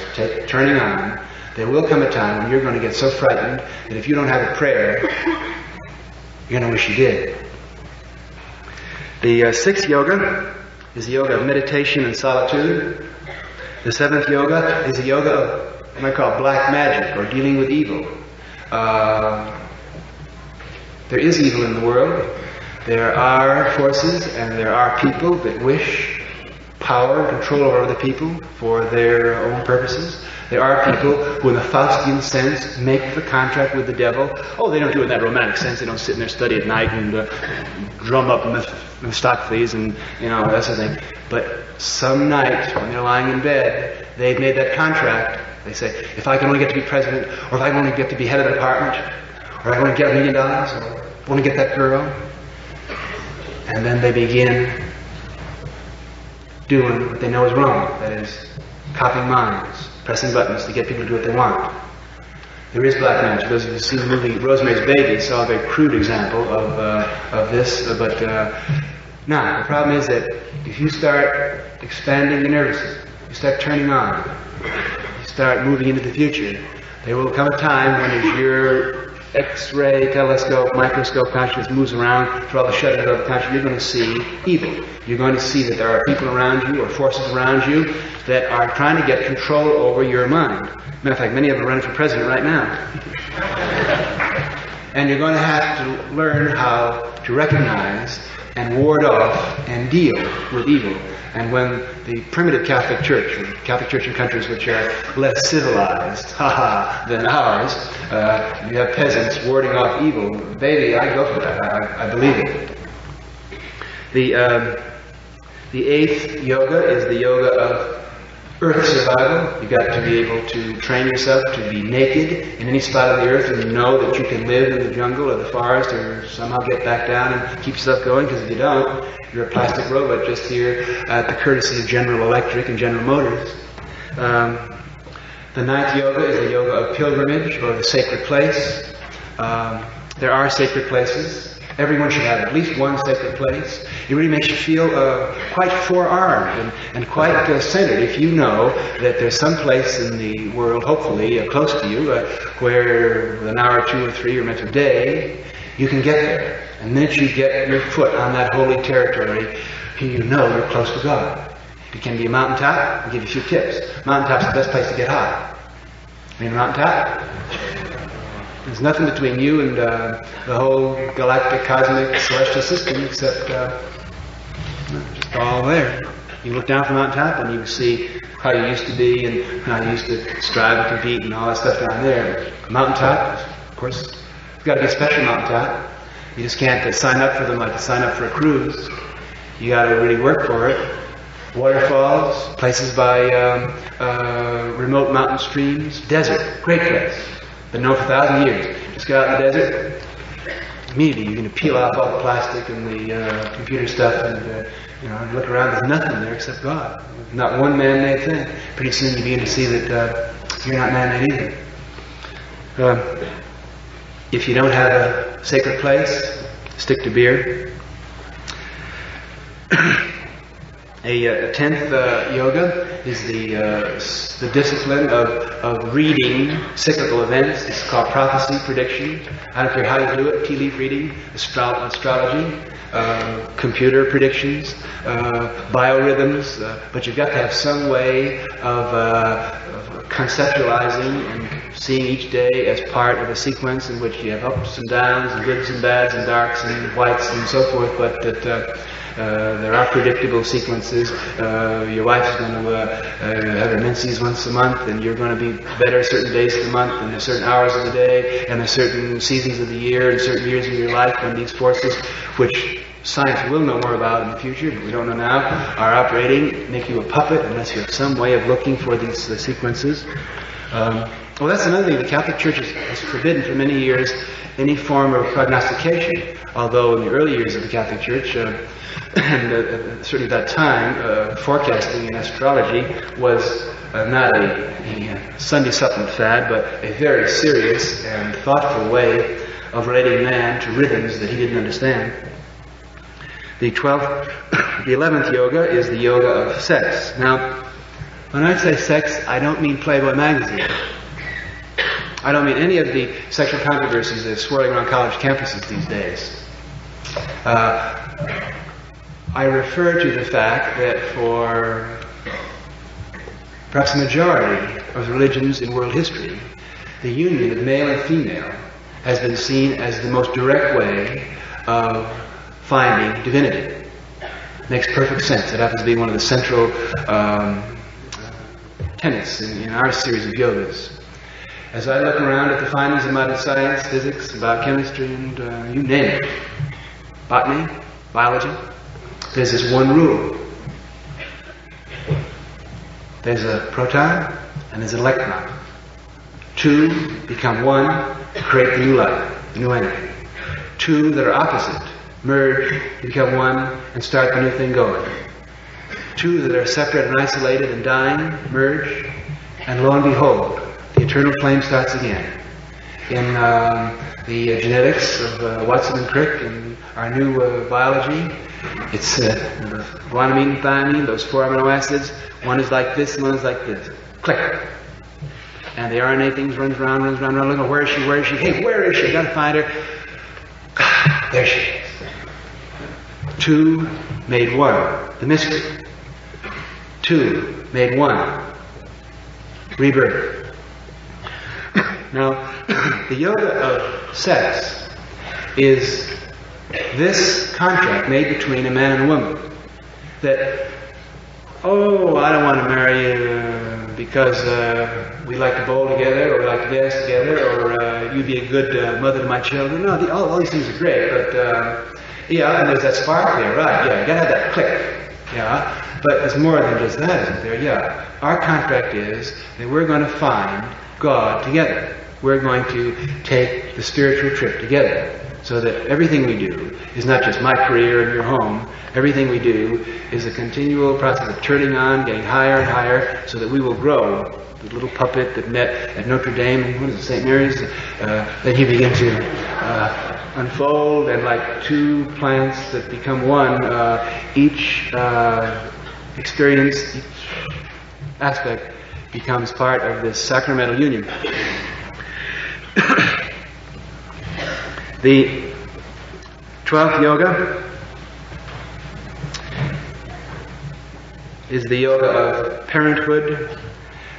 turning on, there will come a time when you're going to get so frightened that if you don't have a prayer, you're going to wish you did. The sixth yoga is the yoga of meditation and solitude. The seventh yoga is the yoga of what I call black magic, or dealing with evil. There is evil in the world. There are forces and there are people that wish power and control over other people for their own purposes. There are people who, in the Faustian sense, make the contract with the devil. Oh, they don't do it in that romantic sense. They don't sit in their study at night and drum up Mephistopheles and, that sort of thing. But some night, when they're lying in bed, they've made that contract. They say, if I can only get to be president, or if I can only get to be head of the department, or if I can only get $1 million, or only get that girl. And then they begin doing what they know is wrong. That is, copying minds, pressing buttons to get people to do what they want. There is black magic. Those of you who've seen the movie Rosemary's Baby saw a very crude example of this. Now, the problem is that if you start expanding the nervous system, you start turning on, you start moving into the future, there will come a time when as your X-ray, telescope, microscope consciousness moves around through all the shutters of the consciousness, you're going to see evil. You're going to see that there are people around you or forces around you that are trying to get control over your mind. Matter of fact, many of them are running for president right now. And you're going to have to learn how to recognize and ward off and deal with evil. And when the primitive Catholic Church, or Catholic Church in countries which are less civilized, than ours, you have peasants warding off evil, baby, I go for that. I believe it. The eighth yoga is the yoga of earth survival. You've got to be able to train yourself to be naked in any spot of the earth and know that you can live in the jungle or the forest or somehow get back down and keep yourself going, because if you don't, you're a plastic robot just here at the courtesy of General Electric and General Motors. The ninth yoga is the yoga of pilgrimage, or the sacred place. There are sacred places. Everyone should have at least one sacred place. It really makes you feel quite forearmed and quite centered if you know that there's some place in the world, hopefully close to you, where with an hour or 2 or 3 or a day, you can get there. And the minute you get your foot on that holy territory, you know you're close to God. It can be a mountaintop. I'll give you a few tips. Mountaintop's the best place to get high. I mean, a mountaintop? There's nothing between you and the whole galactic, cosmic, celestial system except just all there. You look down from the mountaintop and you see how you used to be and how you used to strive and compete and all that stuff down there. Mountaintop, of course, it's got to be a special mountaintop. You just can't sign up for them like you sign up for a cruise. You got to really work for it. Waterfalls, places by remote mountain streams, desert, great place. Been known for 1,000 years. Just go out in the desert, immediately you're going to peel off all the plastic and the computer stuff and look around, there's nothing there except God. Not one man-made thing. Pretty soon you begin to see that you're not man-made either. If you don't have a sacred place, stick to beer. A 10th yoga is the discipline of reading cyclical events. It's called prophecy, prediction. I don't care how you do it, tea leaf reading, astrology, computer predictions, biorhythms, but you've got to have some way of conceptualizing and seeing each day as part of a sequence in which you have ups and downs and goods and bads and darks and whites and so forth, but that there are predictable sequences. Your wife's going to have her menses once a month, and you're going to be better certain days of the month, and there's certain hours of the day, and there's certain seasons of the year, and certain years of your life when these forces, which science will know more about in the future, but we don't know now, are operating, make you a puppet unless you have some way of looking for these sequences. Well, that's another thing. The Catholic Church has forbidden for many years any form of prognostication, although in the early years of the Catholic Church, and certainly at that time, forecasting and astrology was not a Sunday supplement fad, but a very serious and thoughtful way of relating man to rhythms that he didn't understand. The 11th yoga is the yoga of sex. Now, when I say sex, I don't mean Playboy magazine. I don't mean any of the sexual controversies that are swirling around college campuses these days. I refer to the fact that for perhaps the majority of religions in world history, the union of male and female has been seen as the most direct way of finding divinity. Makes perfect sense. It happens to be one of the central tenets in our series of yogas. As I look around at the findings of modern science, physics, biochemistry, and you name it, botany, biology, there's this one rule. There's a proton and there's an electron. Two become one to create the new life, the new energy. Two that are opposite merge to become one and start the new thing going. Two that are separate and isolated and dying merge, and lo and behold, the eternal flame starts again. In the genetics of Watson and Crick and our new biology, it's the guanine and thymine, those 4 amino acids. One is like this, and one is like this. Click. And the RNA things runs around. Look, where is she? Where is she? Hey, where is she? Gotta find her. There she is. Two made one. The mystery. Two made one. Rebirth. Now, the yoga of sex is this contract made between a man and a woman. That, oh, I don't want to marry you because we like to bowl together, or we like to dance together, or you'd be a good mother to my children. No, all these things are great, but yeah, and there's that spark there, right? Yeah, you gotta have that click. Yeah, but there's more than just that, isn't there? Yeah, our contract is that we're going to find God together. We're going to take the spiritual trip together. So that everything we do is not just my career and your home. Everything we do is a continual process of turning on, getting higher and higher, so that we will grow. The little puppet that met at Notre Dame, and what is it, St. Mary's? Then he began to unfold, and like two plants that become one, each experience, each aspect becomes part of this sacramental union. The 12th yoga is the yoga of parenthood.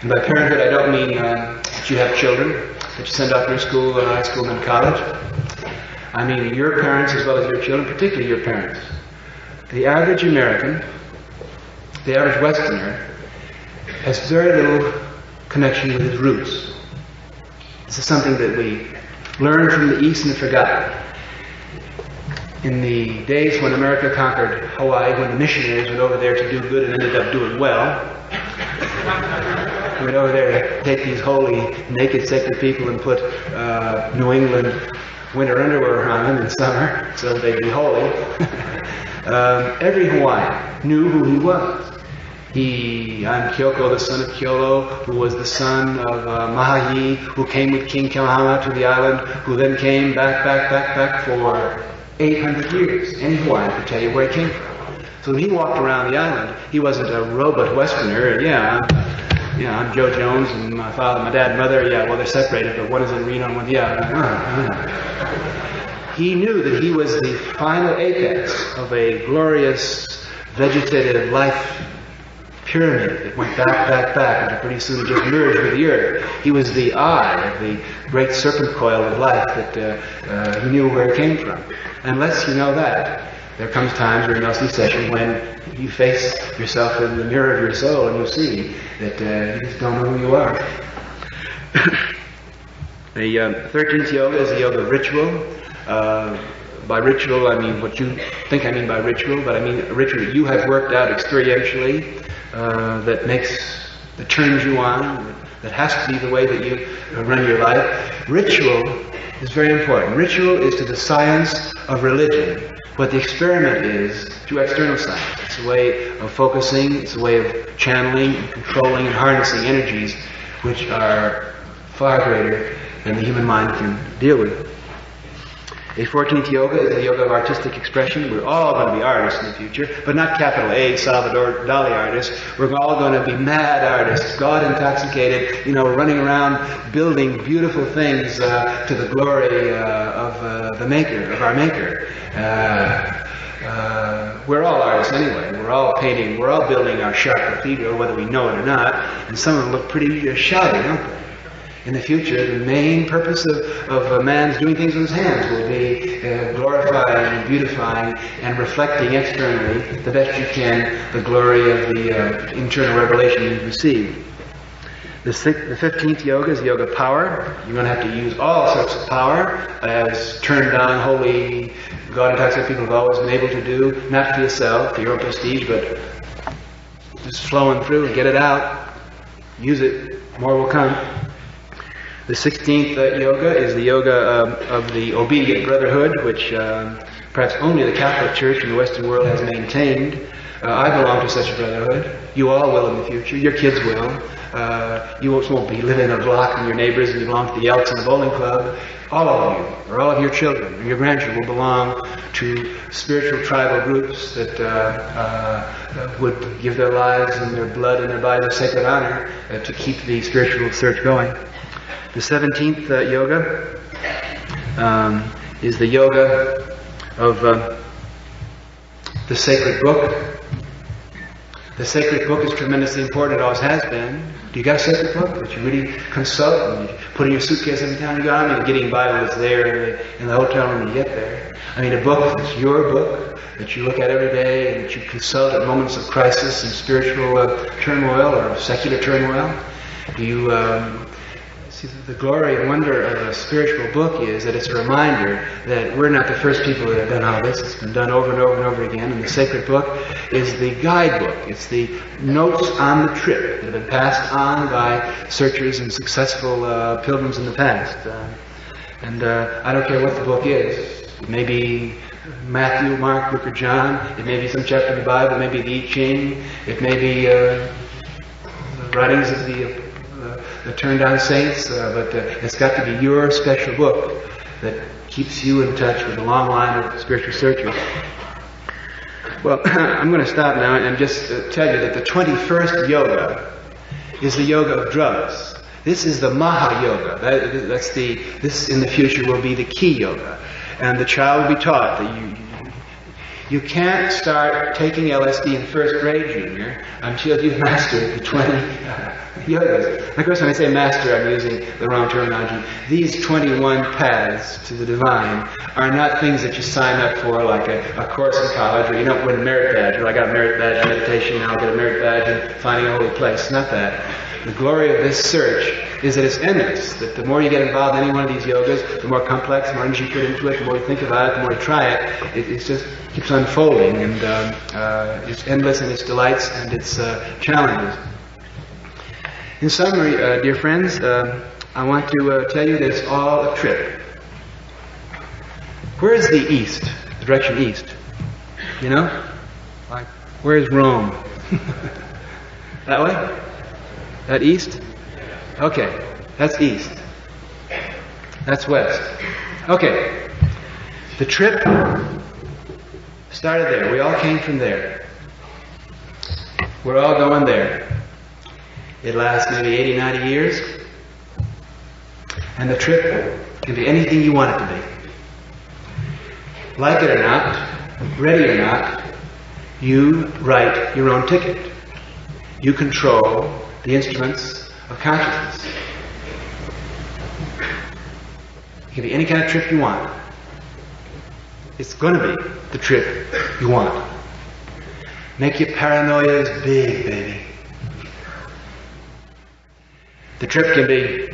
And by parenthood, I don't mean that you have children, that you send off to school, high school, and college. I mean your parents as well as your children, particularly your parents. The average American, the average Westerner, has very little connection with his roots. This is something that we learned from the East and forgotten. In the days when America conquered Hawaii, when the missionaries went over there to do good and ended up doing well, went over there to take these holy, naked, sacred people and put New England winter underwear on them in summer so they'd be holy. Every Hawaiian knew who he was. I'm Kyoko, the son of Kyolo, who was the son of Mahahi, who came with King Kamehameha to the island, who then came back for 800 years. Any Hawaiian could tell you where he came from. So when he walked around the island, he wasn't a robot Westerner. I'm Joe Jones, and my father, my dad, and mother. Yeah, well, they're separated, but one is in Reno, and one. He knew that he was the final apex of a glorious vegetative life pyramid that went back, and pretty soon it just merged with the earth. He was the eye of the great serpent coil of life that he knew where it came from. Unless you know that, there comes times during LC session when you face yourself in the mirror of your soul and you see that you just don't know who you are. The 13th yoga is the yoga of ritual. By ritual, I mean what you think I mean by ritual, but I mean a ritual that you have worked out experientially, that turns you on, that has to be the way that you run your life. Ritual is very important. Ritual is to the science of religion what the experiment is to external science. It's a way of focusing, it's a way of channeling and controlling and harnessing energies which are far greater than the human mind can deal with. A 14th yoga is the yoga of artistic expression. We're all going to be artists in the future, but not capital A, Salvador Dali artists. We're all going to be mad artists, God-intoxicated, running around building beautiful things to the glory of the Maker, of our Maker. We're all artists anyway. We're all painting, we're all building our sharp cathedral, whether we know it or not, and some of them look pretty shoddy, don't they? In the future, the main purpose of man's doing things with his hands will be glorifying and beautifying and reflecting externally the best you can the glory of the internal revelation you've received. The 15th yoga is the yoga of power. You're going to have to use all sorts of power, as turned on, holy, God-intoxicated people have always been able to do, not for yourself, for your own prestige, but just flowing through, get it out, use it, more will come. The 16th yoga is the yoga of the obedient brotherhood, which perhaps only the Catholic Church in the Western world has maintained. I belong to such a brotherhood. You all will in the future. Your kids will. You won't be living in a block with your neighbors and you belong to the Elks and the Bowling Club. All of you, or all of your children, or your grandchildren will belong to spiritual tribal groups that would give their lives and their blood and their bodies a sacred honor to keep the spiritual search going. The 17th yoga is the yoga of the sacred book. The sacred book is tremendously important. It always has been. Do you got a sacred book that you really consult and you put in your suitcase every time you go? I mean, getting Bible is there in the hotel room when you get there. I mean, a book that's your book that you look at every day and that you consult at moments of crisis and spiritual turmoil or secular turmoil. Do you see, the glory and wonder of a spiritual book is that it's a reminder that we're not the first people that have done all this. It's been done over and over and over again. And the sacred book is the guidebook. It's the notes on the trip that have been passed on by searchers and successful pilgrims in the past. I don't care what the book is. It may be Matthew, Mark, Luke, or John. It may be some chapter of the Bible. It may be the I Ching. It may be the writings of the turned-on saints, but it's got to be your special book that keeps you in touch with a long line of spiritual searchers. Well, I'm going to stop now and just tell you that the 21st yoga is the yoga of drugs. This is the Maha Yoga. This in the future will be the key yoga. And the child will be taught that you can't start taking LSD in first grade, Junior, until you've mastered the 20 yogas. Of course, when I say master, I'm using the wrong terminology. These 21 paths to the divine are not things that you sign up for like a course in college, or you don't win a merit badge. Well, I got a merit badge in meditation, now I'll get a merit badge in finding a holy place. Not that. The glory of this search is that it's endless, that the more you get involved in any one of these yogas, the more complex, the more energy you put into it, the more you think about it, the more you try it, it just keeps unfolding, and it's endless in its delights and its challenges. In summary, dear friends, I want to tell you that it's all a trip. Where is the east, the direction east? You know? Like, where is Rome? That way? That east? Okay, that's east. That's west. Okay, the trip started there. We all came from there. We're all going there. It lasts maybe 80, 90 years. And the trip can be anything you want it to be. Like it or not, ready or not, you write your own ticket. You control the instruments of consciousness. It can be any kind of trip you want. It's going to be the trip you want. Make your paranoias big, baby. The trip can be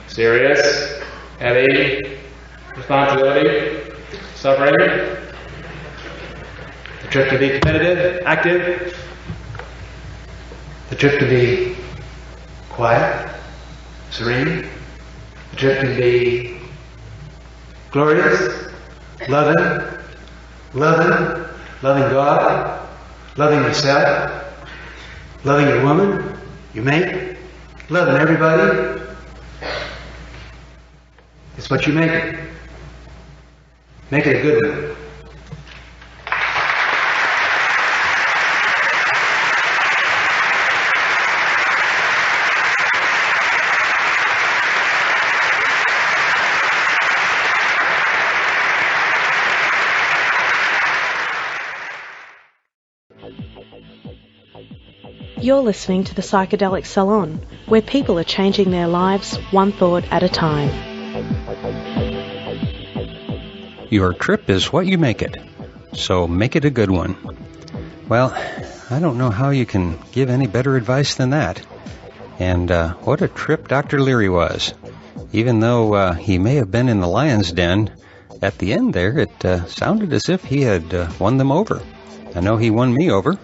serious, heavy, responsibility, suffering. The trip can be competitive, active. The trip can be quiet, serene. The trip can be glorious, loving God, loving yourself, loving your woman, your mate, loving everybody. It's what you make it. Make it a good one. You're listening to the Psychedelic Salon, where people are changing their lives one thought at a time. Your trip is what you make it, so make it a good one. Well, I don't know how you can give any better advice than that. And what a trip Dr. Leary was. Even though he may have been in the lion's den, at the end there it sounded as if he had won them over. I know he won me over.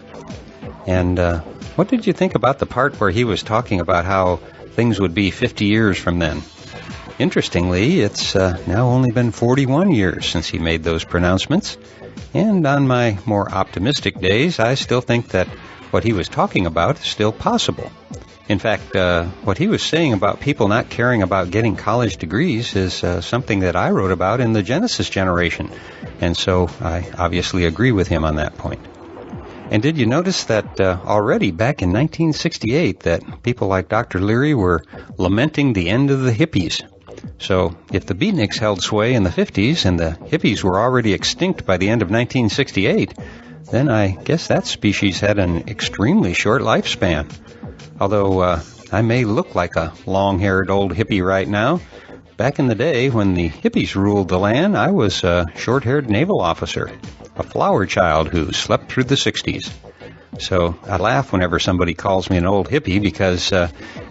And what did you think about the part where he was talking about how things would be 50 years from then? Interestingly, it's now only been 41 years since he made those pronouncements. And on my more optimistic days, I still think that what he was talking about is still possible. In fact, what he was saying about people not caring about getting college degrees is something that I wrote about in the Genesis generation. And so I obviously agree with him on that point. And did you notice that already back in 1968 that people like Dr. Leary were lamenting the end of the hippies? So if the beatniks held sway in the 50s and the hippies were already extinct by the end of 1968, then I guess that species had an extremely short lifespan. Although I may look like a long-haired old hippie right now, back in the day when the hippies ruled the land, I was a short-haired naval officer, a flower child who slept through the 60s. So I laugh whenever somebody calls me an old hippie because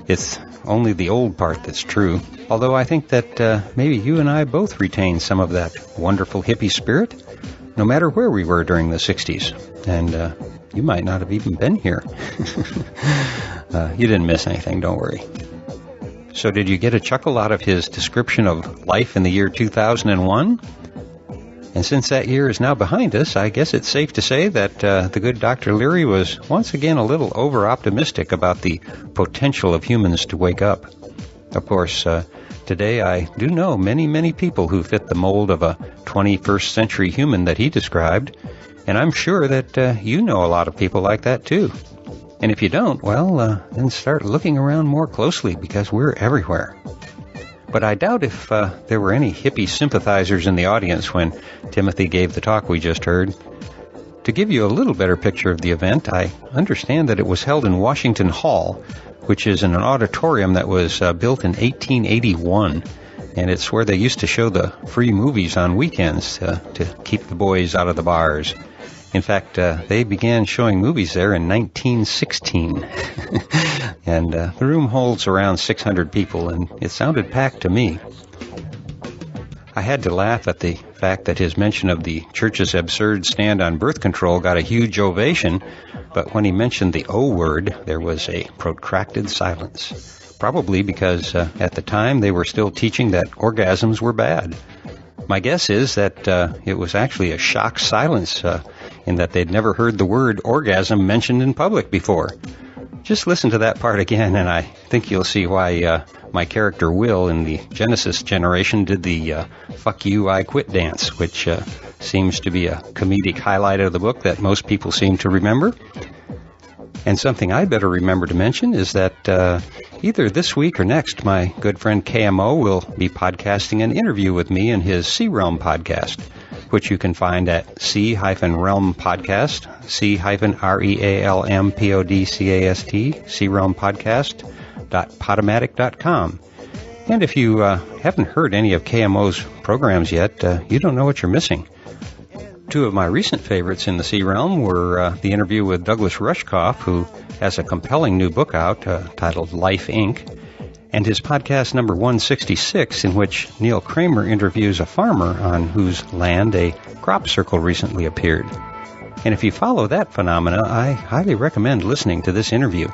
it's only the old part that's true. Although I think that maybe you and I both retain some of that wonderful hippie spirit, no matter where we were during the 60s. And you might not have even been here. You didn't miss anything, don't worry. So did you get a chuckle out of his description of life in the year 2001? And since that year is now behind us, I guess it's safe to say that the good Dr. Leary was once again a little over-optimistic about the potential of humans to wake up. Of course, today I do know many, many people who fit the mold of a 21st century human that he described, and I'm sure that you know a lot of people like that too. And if you don't, well, then start looking around more closely because we're everywhere. But I doubt if there were any hippie sympathizers in the audience when Timothy gave the talk we just heard. To give you a little better picture of the event, I understand that it was held in Washington Hall, which is in an auditorium that was built in 1881. And it's where they used to show the free movies on weekends to keep the boys out of the bars. In fact, they began showing movies there in 1916. And the room holds around 600 people, and it sounded packed to me. I had to laugh at the fact that his mention of the church's absurd stand on birth control got a huge ovation, but when he mentioned the O word, there was a protracted silence. Probably because at the time they were still teaching that orgasms were bad. My guess is that it was actually a shocked silence in that they'd never heard the word orgasm mentioned in public before. Just listen to that part again, and I think you'll see why my character Will in the Genesis generation did the fuck you, I quit dance, which seems to be a comedic highlight of the book that most people seem to remember. And something I better remember to mention is that either this week or next, my good friend KMO will be podcasting an interview with me in his Sea Realm podcast, which you can find at C-Realm Podcast, C-Realm Podcast, C-Realm Podcast.podomatic.com. And if you haven't heard any of KMO's programs yet, you don't know what you're missing. Two of my recent favorites in the Sea Realm were the interview with Douglas Rushkoff, who has a compelling new book out titled Life, Inc., and his podcast number 166, in which Neil Kramer interviews a farmer on whose land a crop circle recently appeared. And if you follow that phenomena, I highly recommend listening to this interview,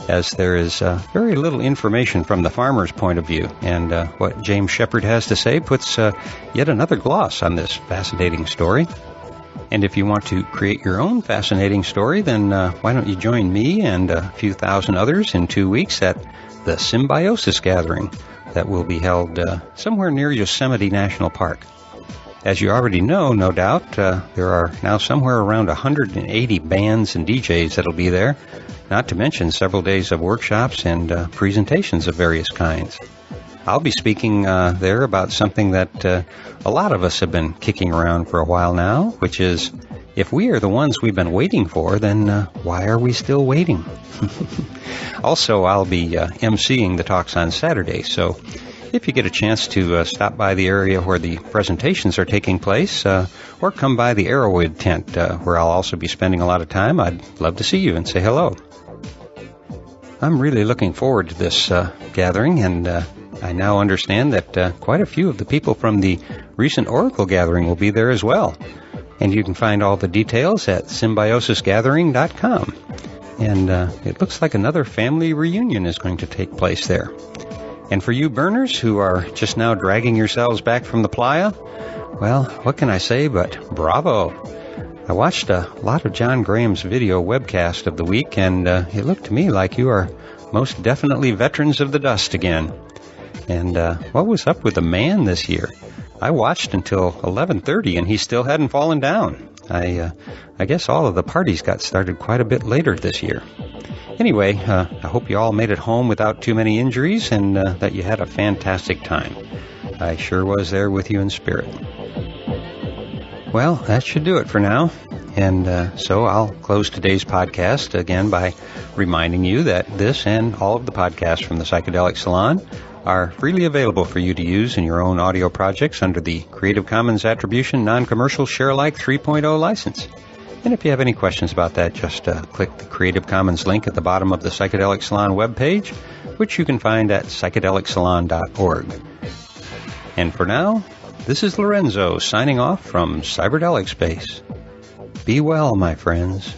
as there is very little information from the farmer's point of view, and what James Shepard has to say puts yet another gloss on this fascinating story. And if you want to create your own fascinating story, then why don't you join me and a few thousand others in 2 weeks at the Symbiosis Gathering that will be held somewhere near Yosemite National Park. As you already know, no doubt, there are now somewhere around 180 bands and DJs that'll be there, not to mention several days of workshops and presentations of various kinds. I'll be speaking there about something that a lot of us have been kicking around for a while now, which is If we are the ones we've been waiting for, then why are we still waiting? Also, I'll be emceeing the talks on Saturday, so if you get a chance to stop by the area where the presentations are taking place, or come by the Arrowwood tent, where I'll also be spending a lot of time, I'd love to see you and say hello. I'm really looking forward to this gathering, and I now understand that quite a few of the people from the recent Oracle gathering will be there as well. And you can find all the details at symbiosisgathering.com. And it looks like another family reunion is going to take place there. And for you burners who are just now dragging yourselves back from the playa, well, what can I say but bravo. I watched a lot of John Graham's video webcast of the week, and it looked to me like you are most definitely veterans of the dust again. And what was up with the man this year? I watched until 11:30, and he still hadn't fallen down. I guess all of the parties got started quite a bit later this year. Anyway, I hope you all made it home without too many injuries, and that you had a fantastic time. I sure was there with you in spirit. Well, that should do it for now. And so I'll close today's podcast again by reminding you that this and all of the podcasts from the Psychedelic Salon are freely available for you to use in your own audio projects under the Creative Commons Attribution Non-Commercial Share-alike 3.0 license. And if you have any questions about that, just click the Creative Commons link at the bottom of the Psychedelic Salon webpage, which you can find at psychedelicsalon.org. And for now, this is Lorenzo signing off from Cyberdelic Space. Be well, my friends.